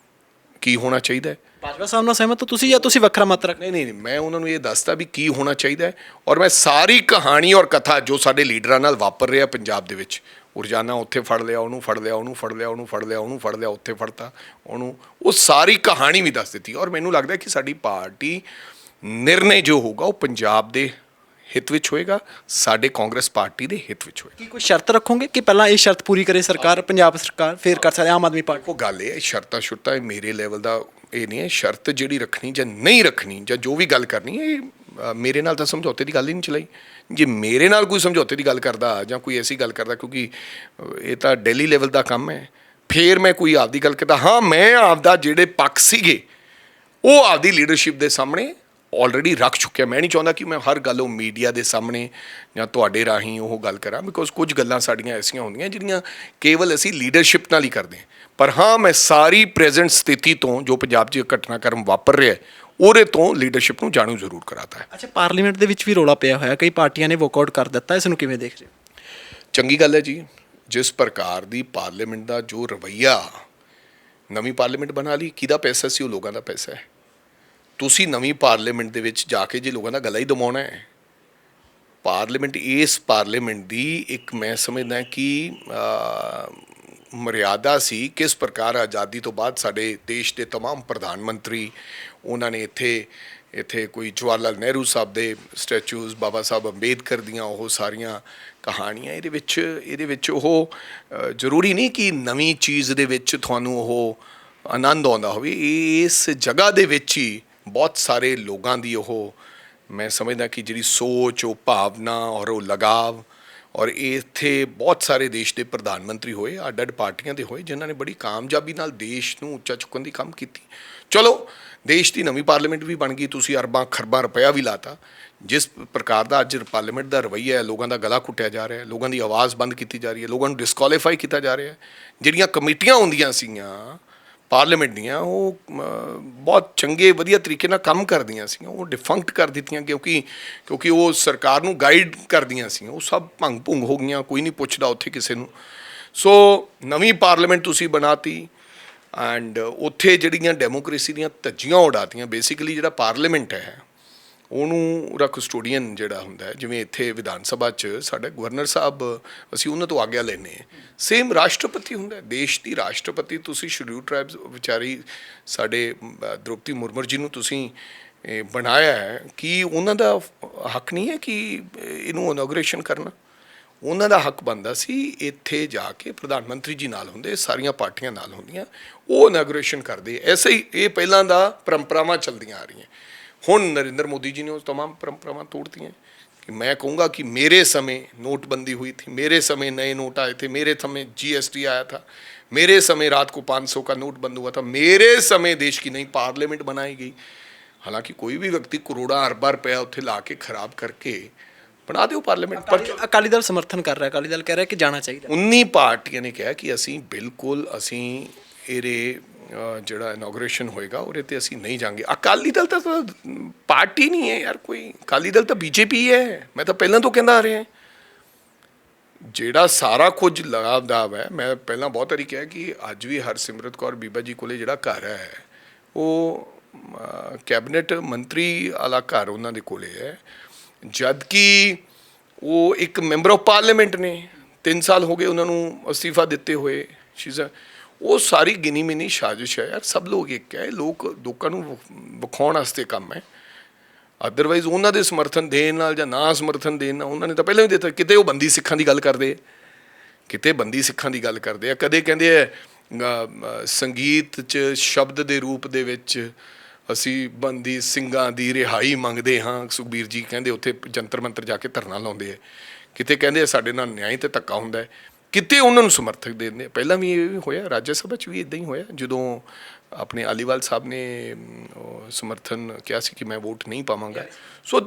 ਕੀ ਹੋਣਾ ਚਾਹੀਦਾ ਹੈ। ਬਾਜਵਾ ਸਾਹਿਬ ਨਾਲ ਸਹਿਮਤ ਹੋ ਤੁਸੀਂ ਜਾਂ ਤੁਸੀਂ ਵੱਖਰਾ ਮਤ ਰੱਖ? ਨਹੀਂ, ਮੈਂ ਉਹਨਾਂ ਨੂੰ ਇਹ ਦੱਸਦਾ ਵੀ ਕੀ ਹੋਣਾ ਚਾਹੀਦਾ ਹੈ। ਔਰ ਮੈਂ ਸਾਰੀ ਕਹਾਣੀ ਔਰ ਕਥਾ ਜੋ ਸਾਡੇ ਲੀਡਰਾਂ ਨਾਲ ਵਾਪਰ ਰਿਹਾ ਪੰਜਾਬ ਦੇ ਵਿੱਚ, ਰੋਜ਼ਾਨਾ ਉੱਥੇ ਫੜ ਲਿਆ, ਉਹਨੂੰ ਫੜ ਲਿਆ, ਉਹਨੂੰ ਫੜ ਲਿਆ, ਉਹਨੂੰ ਫੜ ਲਿਆ, ਉਹਨੂੰ ਫੜ ਲਿਆ, ਉੱਥੇ ਫੜਤਾ ਉਹਨੂੰ, ਉਹ ਸਾਰੀ ਕਹਾਣੀ ਵੀ ਦੱਸ ਦਿੱਤੀ। ਔਰ ਮੈਨੂੰ ਲੱਗਦਾ ਕਿ ਸਾਡੀ ਪਾਰਟੀ ਨਿਰਣੇ ਜੋ ਹੋਊਗਾ ਉਹ ਪੰਜਾਬ ਦੇ ਹਿੱਤ ਵਿੱਚ ਹੋਏਗਾ, ਸਾਡੇ ਕਾਂਗਰਸ ਪਾਰਟੀ ਦੇ ਹਿੱਤ ਵਿੱਚ ਹੋਏਗਾ। ਕੀ ਕੋਈ ਸ਼ਰਤ ਰੱਖੋਗੇ ਕਿ ਪਹਿਲਾਂ ਇਹ ਸ਼ਰਤ ਪੂਰੀ ਕਰੇ ਸਰਕਾਰ, ਪੰਜਾਬ ਸਰਕਾਰ, ਫਿਰ ਕਰ ਸਕਦੇ ਆਮ ਆਦਮੀ ਪਾਰਟੀ? ਉਹ ਗੱਲ ਇਹ ਹੈ, ਸ਼ਰਤਾਂ ਮੇਰੇ ਲੈਵਲ ਦਾ ਇਹ ਨਹੀਂ ਹੈ। ਸ਼ਰਤ ਜਿਹੜੀ ਰੱਖਣੀ ਜਾਂ ਨਹੀਂ ਰੱਖਣੀ ਜਾਂ ਜੋ ਵੀ ਗੱਲ ਕਰਨੀ ਹੈ, ਇਹ ਮੇਰੇ ਨਾਲ ਤਾਂ ਸਮਝੌਤੇ ਦੀ ਗੱਲ ਹੀ ਨਹੀਂ ਚਲਾਈ। ਜੇ ਮੇਰੇ ਨਾਲ ਕੋਈ ਸਮਝੌਤੇ ਦੀ ਗੱਲ ਕਰਦਾ ਜਾਂ ਕੋਈ ਐਸੀ ਗੱਲ ਕਰਦਾ, ਕਿਉਂਕਿ ਇਹ ਤਾਂ ਦਿੱਲੀ ਲੈਵਲ ਦਾ ਕੰਮ ਹੈ, ਫਿਰ ਮੈਂ ਕੋਈ ਆਪਦੀ ਗੱਲ ਕਰਦਾ। ਹਾਂ, ਮੈਂ ਆਪਦਾ ਜਿਹੜੇ ਪੱਖ ਸੀਗੇ ਉਹ ਆਪਦੀ ਲੀਡਰਸ਼ਿਪ ਦੇ ਸਾਹਮਣੇ ਆਲਰੇਡੀ ਰੱਖ ਚੁੱਕਿਆ। ਮੈਂ ਨਹੀਂ ਚਾਹੁੰਦਾ ਕਿ ਮੈਂ ਹਰ ਗੱਲ ਉਹ ਮੀਡੀਆ ਦੇ ਸਾਹਮਣੇ ਜਾਂ ਤੁਹਾਡੇ ਰਾਹੀਂ ਉਹ ਗੱਲ ਕਰਾਂ, ਬਿਕੋਜ਼ ਕੁਝ ਗੱਲਾਂ ਸਾਡੀਆਂ ਐਸੀਆਂ ਹੁੰਦੀਆਂ ਜਿਹੜੀਆਂ ਕੇਵਲ ਅਸੀਂ ਲੀਡਰਸ਼ਿਪ ਨਾਲ ਹੀ ਕਰਦੇ ਹਾਂ। ਪਰ ਹਾਂ, ਮੈਂ ਸਾਰੀ ਪ੍ਰੈਜ਼ੈਂਟ ਸਥਿਤੀ ਤੋਂ ਜੋ ਪੰਜਾਬ 'ਚ ਘਟਨਾਕ੍ਰਮ ਵਾਪਰ ਰਿਹਾ ਉਹਦੇ ਤੋਂ ਲੀਡਰਸ਼ਿਪ ਨੂੰ ਜਾਣੂ ਜ਼ਰੂਰ ਕਰਾਤਾ ਹੈ। ਅੱਛਾ, ਪਾਰਲੀਮੈਂਟ ਦੇ ਵਿੱਚ ਵੀ ਰੌਲਾ ਪਿਆ ਹੋਇਆ, ਕਈ ਪਾਰਟੀਆਂ ਨੇ ਵਾਕਆਊਟ ਕਰ ਦਿੱਤਾ, ਇਸ ਨੂੰ ਕਿਵੇਂ ਦੇਖ ਰਹੇ ਹੋ? ਚੰਗੀ ਗੱਲ ਹੈ ਜੀ। ਜਿਸ ਪ੍ਰਕਾਰ ਦੀ ਪਾਰਲੀਮੈਂਟ ਦਾ ਜੋ ਰਵੱਈਆ, ਨਵੀਂ ਪਾਰਲੀਮੈਂਟ ਬਣਾ ਲਈ, ਕਿਹਦਾ ਪੈਸਾ ਸੀ? ਉਹ ਲੋਕਾਂ ਦਾ ਪੈਸਾ ਹੈ। ਤੁਸੀਂ ਨਵੀਂ ਪਾਰਲੀਮੈਂਟ ਦੇ ਵਿੱਚ ਜਾ ਕੇ ਜੇ ਲੋਕਾਂ ਦਾ ਗਲਾ ਹੀ ਦਬਾਉਣਾ ਹੈ, ਇਸ ਪਾਰਲੀਮੈਂਟ ਦੀ ਇੱਕ ਮੈਂ ਸਮਝਦਾ ਕਿ ਮਰਿਆਦਾ ਸੀ। ਕਿਸ ਪ੍ਰਕਾਰ ਆਜ਼ਾਦੀ ਤੋਂ ਬਾਅਦ ਸਾਡੇ ਦੇਸ਼ ਦੇ तमाम ਪ੍ਰਧਾਨ ਮੰਤਰੀ, ਉਹਨਾਂ ਨੇ ਇੱਥੇ ਕੋਈ ਜਵਾਹਰ ਲਾਲ ਨਹਿਰੂ ਸਾਹਿਬ ਦੇ ਸਟੈਚੂਜ਼, ਬਾਬਾ ਸਾਹਿਬ ਅੰਬੇਦਕਰ ਦੀਆਂ ਉਹ ਸਾਰੀਆਂ ਕਹਾਣੀਆਂ, ਇਹਦੇ ਵਿੱਚ ਉਹ ਜ਼ਰੂਰੀ ਨਹੀਂ ਕਿ ਨਵੀਂ ਚੀਜ਼ ਦੇ ਵਿੱਚ ਤੁਹਾਨੂੰ ਉਹ ਆਨੰਦ ਆਉਂਦਾ ਹੋਵੇ। ਇਸ ਜਗ੍ਹਾ ਦੇ ਵਿੱਚ ਹੀ ਬਹੁਤ ਸਾਰੇ ਲੋਕਾਂ ਦੀ ਉਹ ਮੈਂ ਸਮਝਦਾ ਕਿ ਜਿਹੜੀ ਸੋਚ, ਉਹ ਭਾਵਨਾ ਔਰ ਉਹ ਲਗਾਵ, ਔਰ ਇੱਥੇ ਬਹੁਤ ਸਾਰੇ ਦੇਸ਼ ਦੇ ਪ੍ਰਧਾਨ ਮੰਤਰੀ ਹੋਏ, ਅੱਡ-ਅੱਡ ਪਾਰਟੀਆਂ ਦੇ ਹੋਏ, ਜਿਨ੍ਹਾਂ ਨੇ ਬੜੀ ਕਾਮਯਾਬੀ ਨਾਲ ਦੇਸ਼ ਨੂੰ ਉੱਚਾ ਚੁੱਕਣ ਦੀ ਕੰਮ ਕੀਤੀ। ਚਲੋ, ਦੇਸ਼ ਦੀ ਨਵੀਂ ਪਾਰਲੀਮੈਂਟ ਵੀ ਬਣ ਗਈ, ਤੁਸੀਂ ਅਰਬਾਂ ਖਰਬਾਂ ਰੁਪਇਆ ਵੀ ਲਾਤਾ। ਜਿਸ ਪ੍ਰਕਾਰ ਦਾ ਅੱਜ ਪਾਰਲੀਮੈਂਟ ਦਾ ਰਵੱਈਆ ਹੈ, ਲੋਕਾਂ ਦਾ ਗਲਾ ਘੁੱਟਿਆ ਜਾ ਰਿਹਾ ਹੈ, ਲੋਕਾਂ ਦੀ ਆਵਾਜ਼ ਬੰਦ ਕੀਤੀ ਜਾ ਰਹੀ ਹੈ, ਲੋਕਾਂ ਨੂੰ ਡਿਸਕੁਆਲੀਫਾਈ ਕੀਤਾ ਜਾ ਰਿਹਾ ਹੈ। ਜਿਹੜੀਆਂ ਕਮੇਟੀਆਂ ਹੁੰਦੀਆਂ ਸੀਗੀਆਂ ਪਾਰਲੀਮੈਂਟ ਦੀਆਂ, ਉਹ ਬਹੁਤ ਚੰਗੇ ਵਧੀਆ ਤਰੀਕੇ ਨਾਲ ਕੰਮ ਕਰਦੀਆਂ ਸੀਗੀਆਂ, ਉਹ ਡਿਫੰਕਟ ਕਰ ਦਿੱਤੀਆਂ ਕਿਉਂਕਿ ਉਹ ਸਰਕਾਰ ਨੂੰ ਗਾਈਡ ਕਰਦੀਆਂ ਸੀਗੀਆਂ। ਉਹ ਸਭ ਭੰਗ ਭੁੰਗ ਹੋ ਗਈਆਂ, ਕੋਈ ਨਹੀਂ ਪੁੱਛਦਾ ਉੱਥੇ ਕਿਸੇ ਨੂੰ। ਸੋ ਨਵੀਂ ਪਾਰਲੀਮੈਂਟ ਤੁਸੀਂ ਬਣਾਤੀ ਐਂਡ ਉੱਥੇ ਜਿਹੜੀਆਂ ਡੈਮੋਕ੍ਰੇਸੀ ਦੀਆਂ ਧੱਜੀਆਂ ਉਡਾਤੀਆਂ। ਬੇਸਿਕਲੀ ਜਿਹੜਾ ਪਾਰਲੀਮੈਂਟ ਹੈ ਉਹਨੂੰ ਉਹਦਾ ਕਸਟੋਡੀਅਨ ਜਿਹੜਾ ਹੁੰਦਾ ਹੈ, ਜਿਵੇਂ ਇੱਥੇ ਵਿਧਾਨ ਸਭਾ 'ਚ ਸਾਡੇ ਗਵਰਨਰ ਸਾਹਿਬ, ਅਸੀਂ ਉਹਨਾਂ ਤੋਂ ਆਗਿਆ ਲੈਂਦੇ ਹਾਂ। ਸੇਮ ਰਾਸ਼ਟਰਪਤੀ ਹੁੰਦਾ ਹੈ, ਦੇਸ਼ ਦੀ ਰਾਸ਼ਟਰਪਤੀ। ਤੁਸੀਂ ਸ਼ਡਿਊਲ ਟ੍ਰਾਈਬਸ ਵਿਚਾਰੀ ਸਾਡੇ ਦ੍ਰੋਪਦੀ ਮੁਰਮੂ ਜੀ ਨੂੰ ਤੁਸੀਂ ਬਣਾਇਆ ਹੈ, ਕਿ ਉਹਨਾਂ ਦਾ ਹੱਕ ਨਹੀਂ ਹੈ ਕਿ ਇਹਨੂੰ ਇਨੋਗ੍ਰੇਸ਼ਨ ਕਰਨਾ? ਉਹਨਾਂ ਦਾ ਹੱਕ ਬਣਦਾ ਸੀ ਇੱਥੇ ਜਾ ਕੇ ਪ੍ਰਧਾਨ ਮੰਤਰੀ ਜੀ ਨਾਲ ਹੁੰਦੇ, ਸਾਰੀਆਂ ਪਾਰਟੀਆਂ ਨਾਲ ਹੁੰਦੀਆਂ, ਉਹ ਇਨੋਗ੍ਰੇਸ਼ਨ ਕਰਦੇ। ਐਸੇ ਹੀ ਇਹ ਪਹਿਲਾਂ ਦਾ ਪਰੰਪਰਾਵਾਂ ਚੱਲਦੀਆਂ ਆ ਰਹੀਆਂ। ਹੁਣ ਨਰਿੰਦਰ मोदी जी ने वो तमाम परंपरावां तोड़ती हैं। कि मैं कहूँगा कि मेरे समय नोटबंदी हुई थी, मेरे समय नए नोट आए थे, मेरे समय GST आया था, मेरे समय रात को 500 का नोट बंद हुआ था, मेरे समय देश की नई पार्लियामेंट बनाई गई। हालांकि कोई भी व्यक्ति करोड़ा अरबा रुपया उत्थे ला के खराब करके बना दो पार्लियामेंट पर। ਅਕਾਲੀ ਦਲ ਸਮਰਥਨ ਕਰ ਰਿਹਾ, ਅਕਾਲੀ ਦਲ ਕਹਿ ਰਿਹਾ ਕਿ ਜਾਣਾ ਚਾਹੀਦਾ। 19 ਪਾਰਟੀਆਂ ਨੇ ਕਿਹਾ ਕਿ ਅਸੀਂ ਬਿਲਕੁਲ ਅਸੀਂ ਇਹਦੇ ਜਿਹੜਾ ਇਨੋਗ੍ਰੇਸ਼ਨ ਹੋਏਗਾ ਉਹਦੇ ਤੇ ਅਸੀਂ ਨਹੀਂ ਜਾਵਾਂਗੇ। ਅਕਾਲੀ ਦਲ ਤਾਂ ਪਾਰਟੀ ਨਹੀਂ ਹੈ ਯਾਰ ਕੋਈ, ਅਕਾਲੀ ਦਲ ਤਾਂ BJP ਹੈ। ਮੈਂ ਤਾਂ ਪਹਿਲਾਂ ਤੋਂ ਕਹਿੰਦਾ ਆ ਰਿਹਾ ਜਿਹੜਾ ਸਾਰਾ ਕੁਝ ਲਾਭਦਾਇਕ ਹੈ। ਮੈਂ ਪਹਿਲਾਂ ਬਹੁਤ ਵਾਰੀ ਕਿਹਾ ਕਿ ਅੱਜ ਵੀ ਹਰਸਿਮਰਤ ਕੌਰ ਬੀਬਾ ਜੀ ਕੋਲੇ ਜਿਹੜਾ ਘਰ ਹੈ ਉਹ ਕੈਬਨਿਟ ਮੰਤਰੀ ਵਾਲਾ ਘਰ ਉਹਨਾਂ ਦੇ ਕੋਲੇ ਹੈ, ਜਦ ਕਿ ਉਹ ਇੱਕ ਮੈਂਬਰ ਆਫ ਪਾਰਲੀਮੈਂਟ ਨੇ। 3 ਸਾਲ ਹੋ ਗਏ ਉਹਨਾਂ ਨੂੰ ਅਸਤੀਫਾ ਦਿੱਤੇ ਹੋਏ। ਉਹ ਸਾਰੀ ਗਿਣੀ ਮਿਨੀ ਸਾਜ਼ਿਸ਼ ਹੈ ਯਾਰ। ਸਭ ਲੋਕ ਇੱਕ ਹੈ, ਲੋਕਾਂ ਨੂੰ ਵਿਖਾਉਣ ਵਾਸਤੇ ਕੰਮ ਹੈ। ਅਦਰਵਾਈਜ਼ ਉਹਨਾਂ ਦੇ ਸਮਰਥਨ ਦੇਣ ਨਾਲ ਜਾਂ ਨਾ ਸਮਰਥਨ ਦੇਣ ਨਾਲ, ਉਹਨਾਂ ਨੇ ਤਾਂ ਪਹਿਲਾਂ ਵੀ ਦਿੱਤਾ। ਕਿਤੇ ਉਹ ਬੰਦੀ ਸਿੱਖਾਂ ਦੀ ਗੱਲ ਕਰਦੇ, ਕਿਤੇ ਬੰਦੀ ਸਿੱਖਾਂ ਦੀ ਗੱਲ ਕਰਦੇ ਆ, ਕਦੇ ਕਹਿੰਦੇ ਆ ਸੰਗੀਤ 'ਚ ਸ਼ਬਦ ਦੇ ਰੂਪ ਦੇ ਵਿੱਚ ਅਸੀਂ ਬੰਦੀ ਸਿੰਘਾਂ ਦੀ ਰਿਹਾਈ ਮੰਗਦੇ ਹਾਂ। ਸੁਖਬੀਰ ਜੀ ਕਹਿੰਦੇ ਉੱਥੇ ਜੰਤਰ ਮੰਤਰ ਜਾ ਕੇ ਧਰਨਾ ਲਾਉਂਦੇ ਆ। ਕਿਤੇ ਕਹਿੰਦੇ ਸਾਡੇ ਨਾਲ ਨਿਆਂ ਤੇ ਧੱਕਾ ਹੁੰਦਾ ਹੈ, ਕਿਤੇ ਉਹਨਾਂ ਨੂੰ ਸਮਰਥਕ ਦੇ ਦਿੰਦੇ। ਪਹਿਲਾਂ ਵੀ ਇਹ ਹੋਇਆ, ਰਾਜ ਸਭਾ 'ਚ ਵੀ ਇੱਦਾਂ ਹੀ ਹੋਇਆ, ਜਦੋਂ ਆਪਣੇ ਅਲੀਵਾਲ ਸਾਹਿਬ ਨੇ ਸਮਰਥਨ ਕਿਹਾ ਸੀ ਕਿ ਮੈਂ ਵੋਟ ਨਹੀਂ ਪਾਵਾਂਗਾ। ਸੋ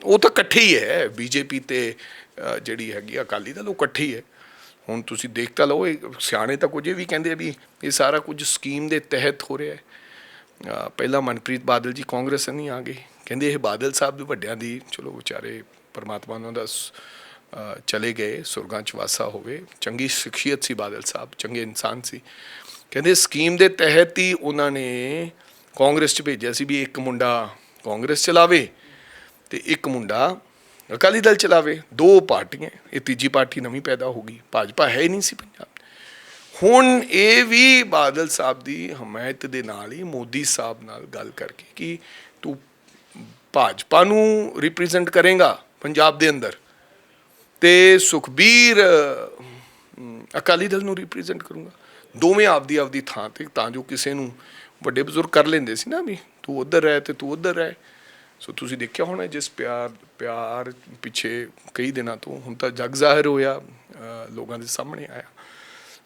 ਉਹ ਤਾਂ ਇਕੱਠੇ ਹੀ ਹੈ, BJP ਤੇ ਜਿਹੜੀ ਹੈਗੀ ਅਕਾਲੀ ਦਲ, ਉਹ ਇਕੱਠੇ ਹੀ ਹੈ। ਹੁਣ ਤੁਸੀਂ ਦੇਖ ਤਾਂ ਲਓ, ਇਹ ਸਿਆਣੇ ਤਾਂ ਕੁਝ ਵੀ ਕਹਿੰਦੇ ਆ ਵੀ ਇਹ ਸਾਰਾ ਕੁਝ ਸਕੀਮ ਦੇ ਤਹਿਤ ਹੋ ਰਿਹਾ ਹੈ। ਪਹਿਲਾਂ ਮਨਪ੍ਰੀਤ ਬਾਦਲ ਜੀ ਕਾਂਗਰਸ ਨਹੀਂ ਆ ਗਏ, ਕਹਿੰਦੇ ਇਹ ਬਾਦਲ ਸਾਹਿਬ ਦੇ ਵੱਡਿਆਂ ਦੀ, ਚਲੋ ਵਿਚਾਰੇ ਪਰਮਾਤਮਾ ਉਹਨਾਂ ਦਾ ਚਲੇ ਗਏ, ਸੁਰਗਾਂ 'ਚ ਵਾਸਾ ਹੋਵੇ। ਚੰਗੀ ਸ਼ਖਸੀਅਤ ਸੀ ਬਾਦਲ ਸਾਹਿਬ, ਚੰਗੇ ਇਨਸਾਨ ਸੀ। ਕਹਿੰਦੇ ਸਕੀਮ ਦੇ ਤਹਿਤ ਹੀ ਉਹਨਾਂ ਨੇ ਕਾਂਗਰਸ 'ਚ ਭੇਜਿਆ ਸੀ ਵੀ ਇੱਕ ਮੁੰਡਾ ਕਾਂਗਰਸ ਚਲਾਵੇ ਤੇ ਇੱਕ ਮੁੰਡਾ ਅਕਾਲੀ ਦਲ ਚਲਾਵੇ। 2 ਪਾਰਟੀਆਂ, ਇਹ ਤੀਜੀ ਪਾਰਟੀ ਨਵੀਂ ਪੈਦਾ ਹੋ ਗਈ। ਭਾਜਪਾ ਹੈ ਹੀ ਨਹੀਂ ਸੀ ਪੰਜਾਬ। ਹੁਣ ਇਹ ਵੀ ਬਾਦਲ ਸਾਹਿਬ ਦੀ ਹਮਾਇਤ ਦੇ ਨਾਲ ਹੀ ਮੋਦੀ ਸਾਹਿਬ ਨਾਲ ਗੱਲ ਕਰਕੇ ਕਿ ਤੂੰ ਭਾਜਪਾ ਨੂੰ ਰਿਪਰੈਜ਼ੈਂਟ ਕਰੇਗਾ ਪੰਜਾਬ ਦੇ ਅੰਦਰ ਤੇ ਸੁਖਬੀਰ ਅਕਾਲੀ ਦਲ ਨੂੰ ਰਿਪਰੈਜ਼ੈਂਟ ਕਰੂੰਗਾ। ਦੋਵੇਂ ਆਪਦੀ ਥਾਂ ਤੇ, ਤਾਂ ਜੋ ਕਿਸੇ ਨੂੰ ਵੱਡੇ ਬਜ਼ੁਰਗ ਕਰ ਲੈਂਦੇ ਸੀ ਨਾ ਵੀ ਤੂੰ ਉੱਧਰ ਰਹਿ ਤੇ ਤੂੰ ਉੱਧਰ ਰਹਿ। ਸੋ ਤੁਸੀਂ ਦੇਖਿਆ ਹੋਣਾ ਜਿਸ ਪਿਆਰ ਪਿੱਛੇ ਕਈ ਦਿਨਾਂ ਤੋਂ ਹੁਣ ਤਾਂ ਜਗ ਜ਼ਾਹਿਰ ਹੋਇਆ, ਲੋਕਾਂ ਦੇ ਸਾਹਮਣੇ ਆਇਆ।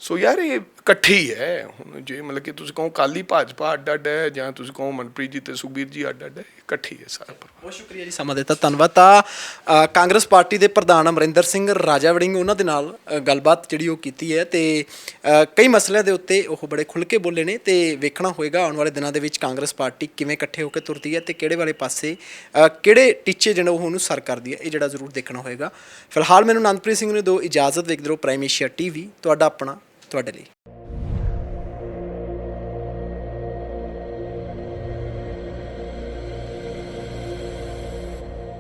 ਸੋ ਯਾਰ ਇਹ ਇਕੱਠੇ ਹੀ ਹੈ। ਹੁਣ ਜੇ ਮਤਲਬ ਕਿ ਤੁਸੀਂ ਕਹੋ ਅਕਾਲੀ ਭਾਜਪਾ ਅੱਡ ਅੱਡ ਹੈ, ਜਾਂ ਤੁਸੀਂ ਕਹੋ ਮਨਪ੍ਰੀਤ ਜੀ ਤੇ ਸੁਖਬੀਰ ਜੀ ਅੱਡ ਅੱਡ ਹੈ, ਇਕੱਠੇ ਹੀ ਹੈ ਸਾਰਾ। ਬਹੁਤ ਸ਼ੁਕਰੀਆ ਜੀ ਸਮਾਂ ਦਿੱਤਾ, ਧੰਨਵਾਦ। ਤਾਂ ਕਾਂਗਰਸ ਪਾਰਟੀ ਦੇ ਪ੍ਰਧਾਨ ਅਮਰਿੰਦਰ ਸਿੰਘ ਰਾਜਾ ਵੜਿੰਗ, ਉਹਨਾਂ ਦੇ ਨਾਲ ਗੱਲਬਾਤ ਜਿਹੜੀ ਉਹ ਕੀਤੀ ਹੈ ਤੇ ਕਈ ਮਸਲਿਆਂ ਦੇ ਉੱਤੇ ਉਹ ਬੜੇ ਖੁੱਲ੍ਹ ਕੇ ਬੋਲੇ ਨੇ। ਤੇ ਵੇਖਣਾ ਹੋਏਗਾ ਆਉਣ ਵਾਲੇ ਦਿਨਾਂ ਦੇ ਵਿੱਚ ਕਾਂਗਰਸ ਪਾਰਟੀ ਕਿਵੇਂ ਇਕੱਠੇ ਹੋ ਕੇ ਤੁਰਦੀ ਹੈ ਤੇ ਕਿਹੜੇ ਵਾਲੇ ਪਾਸੇ ਕਿਹੜੇ ਟੀਚੇ ਜਿਹੜੇ ਉਹ ਉਹਨੂੰ ਸਰ ਕਰਦੀ ਹੈ, ਇਹ ਜਿਹੜਾ ਜ਼ਰੂਰ ਦੇਖਣਾ ਹੋਏਗਾ। ਫਿਲਹਾਲ ਮੈਨੂੰ ਅਨੰਦਪ੍ਰੀਤ ਸਿੰਘ ਨੂੰ ਦਿਓ ਇਜਾਜ਼ਤ। ਵੇਖਦੇ ਰਹੋ ਪ੍ਰਾਈਮ ਏਸ਼ੀਆ TV, ਤੁਹਾਡਾ ਆਪਣਾ, ਤੁਹਾਡੇ ਲਈ।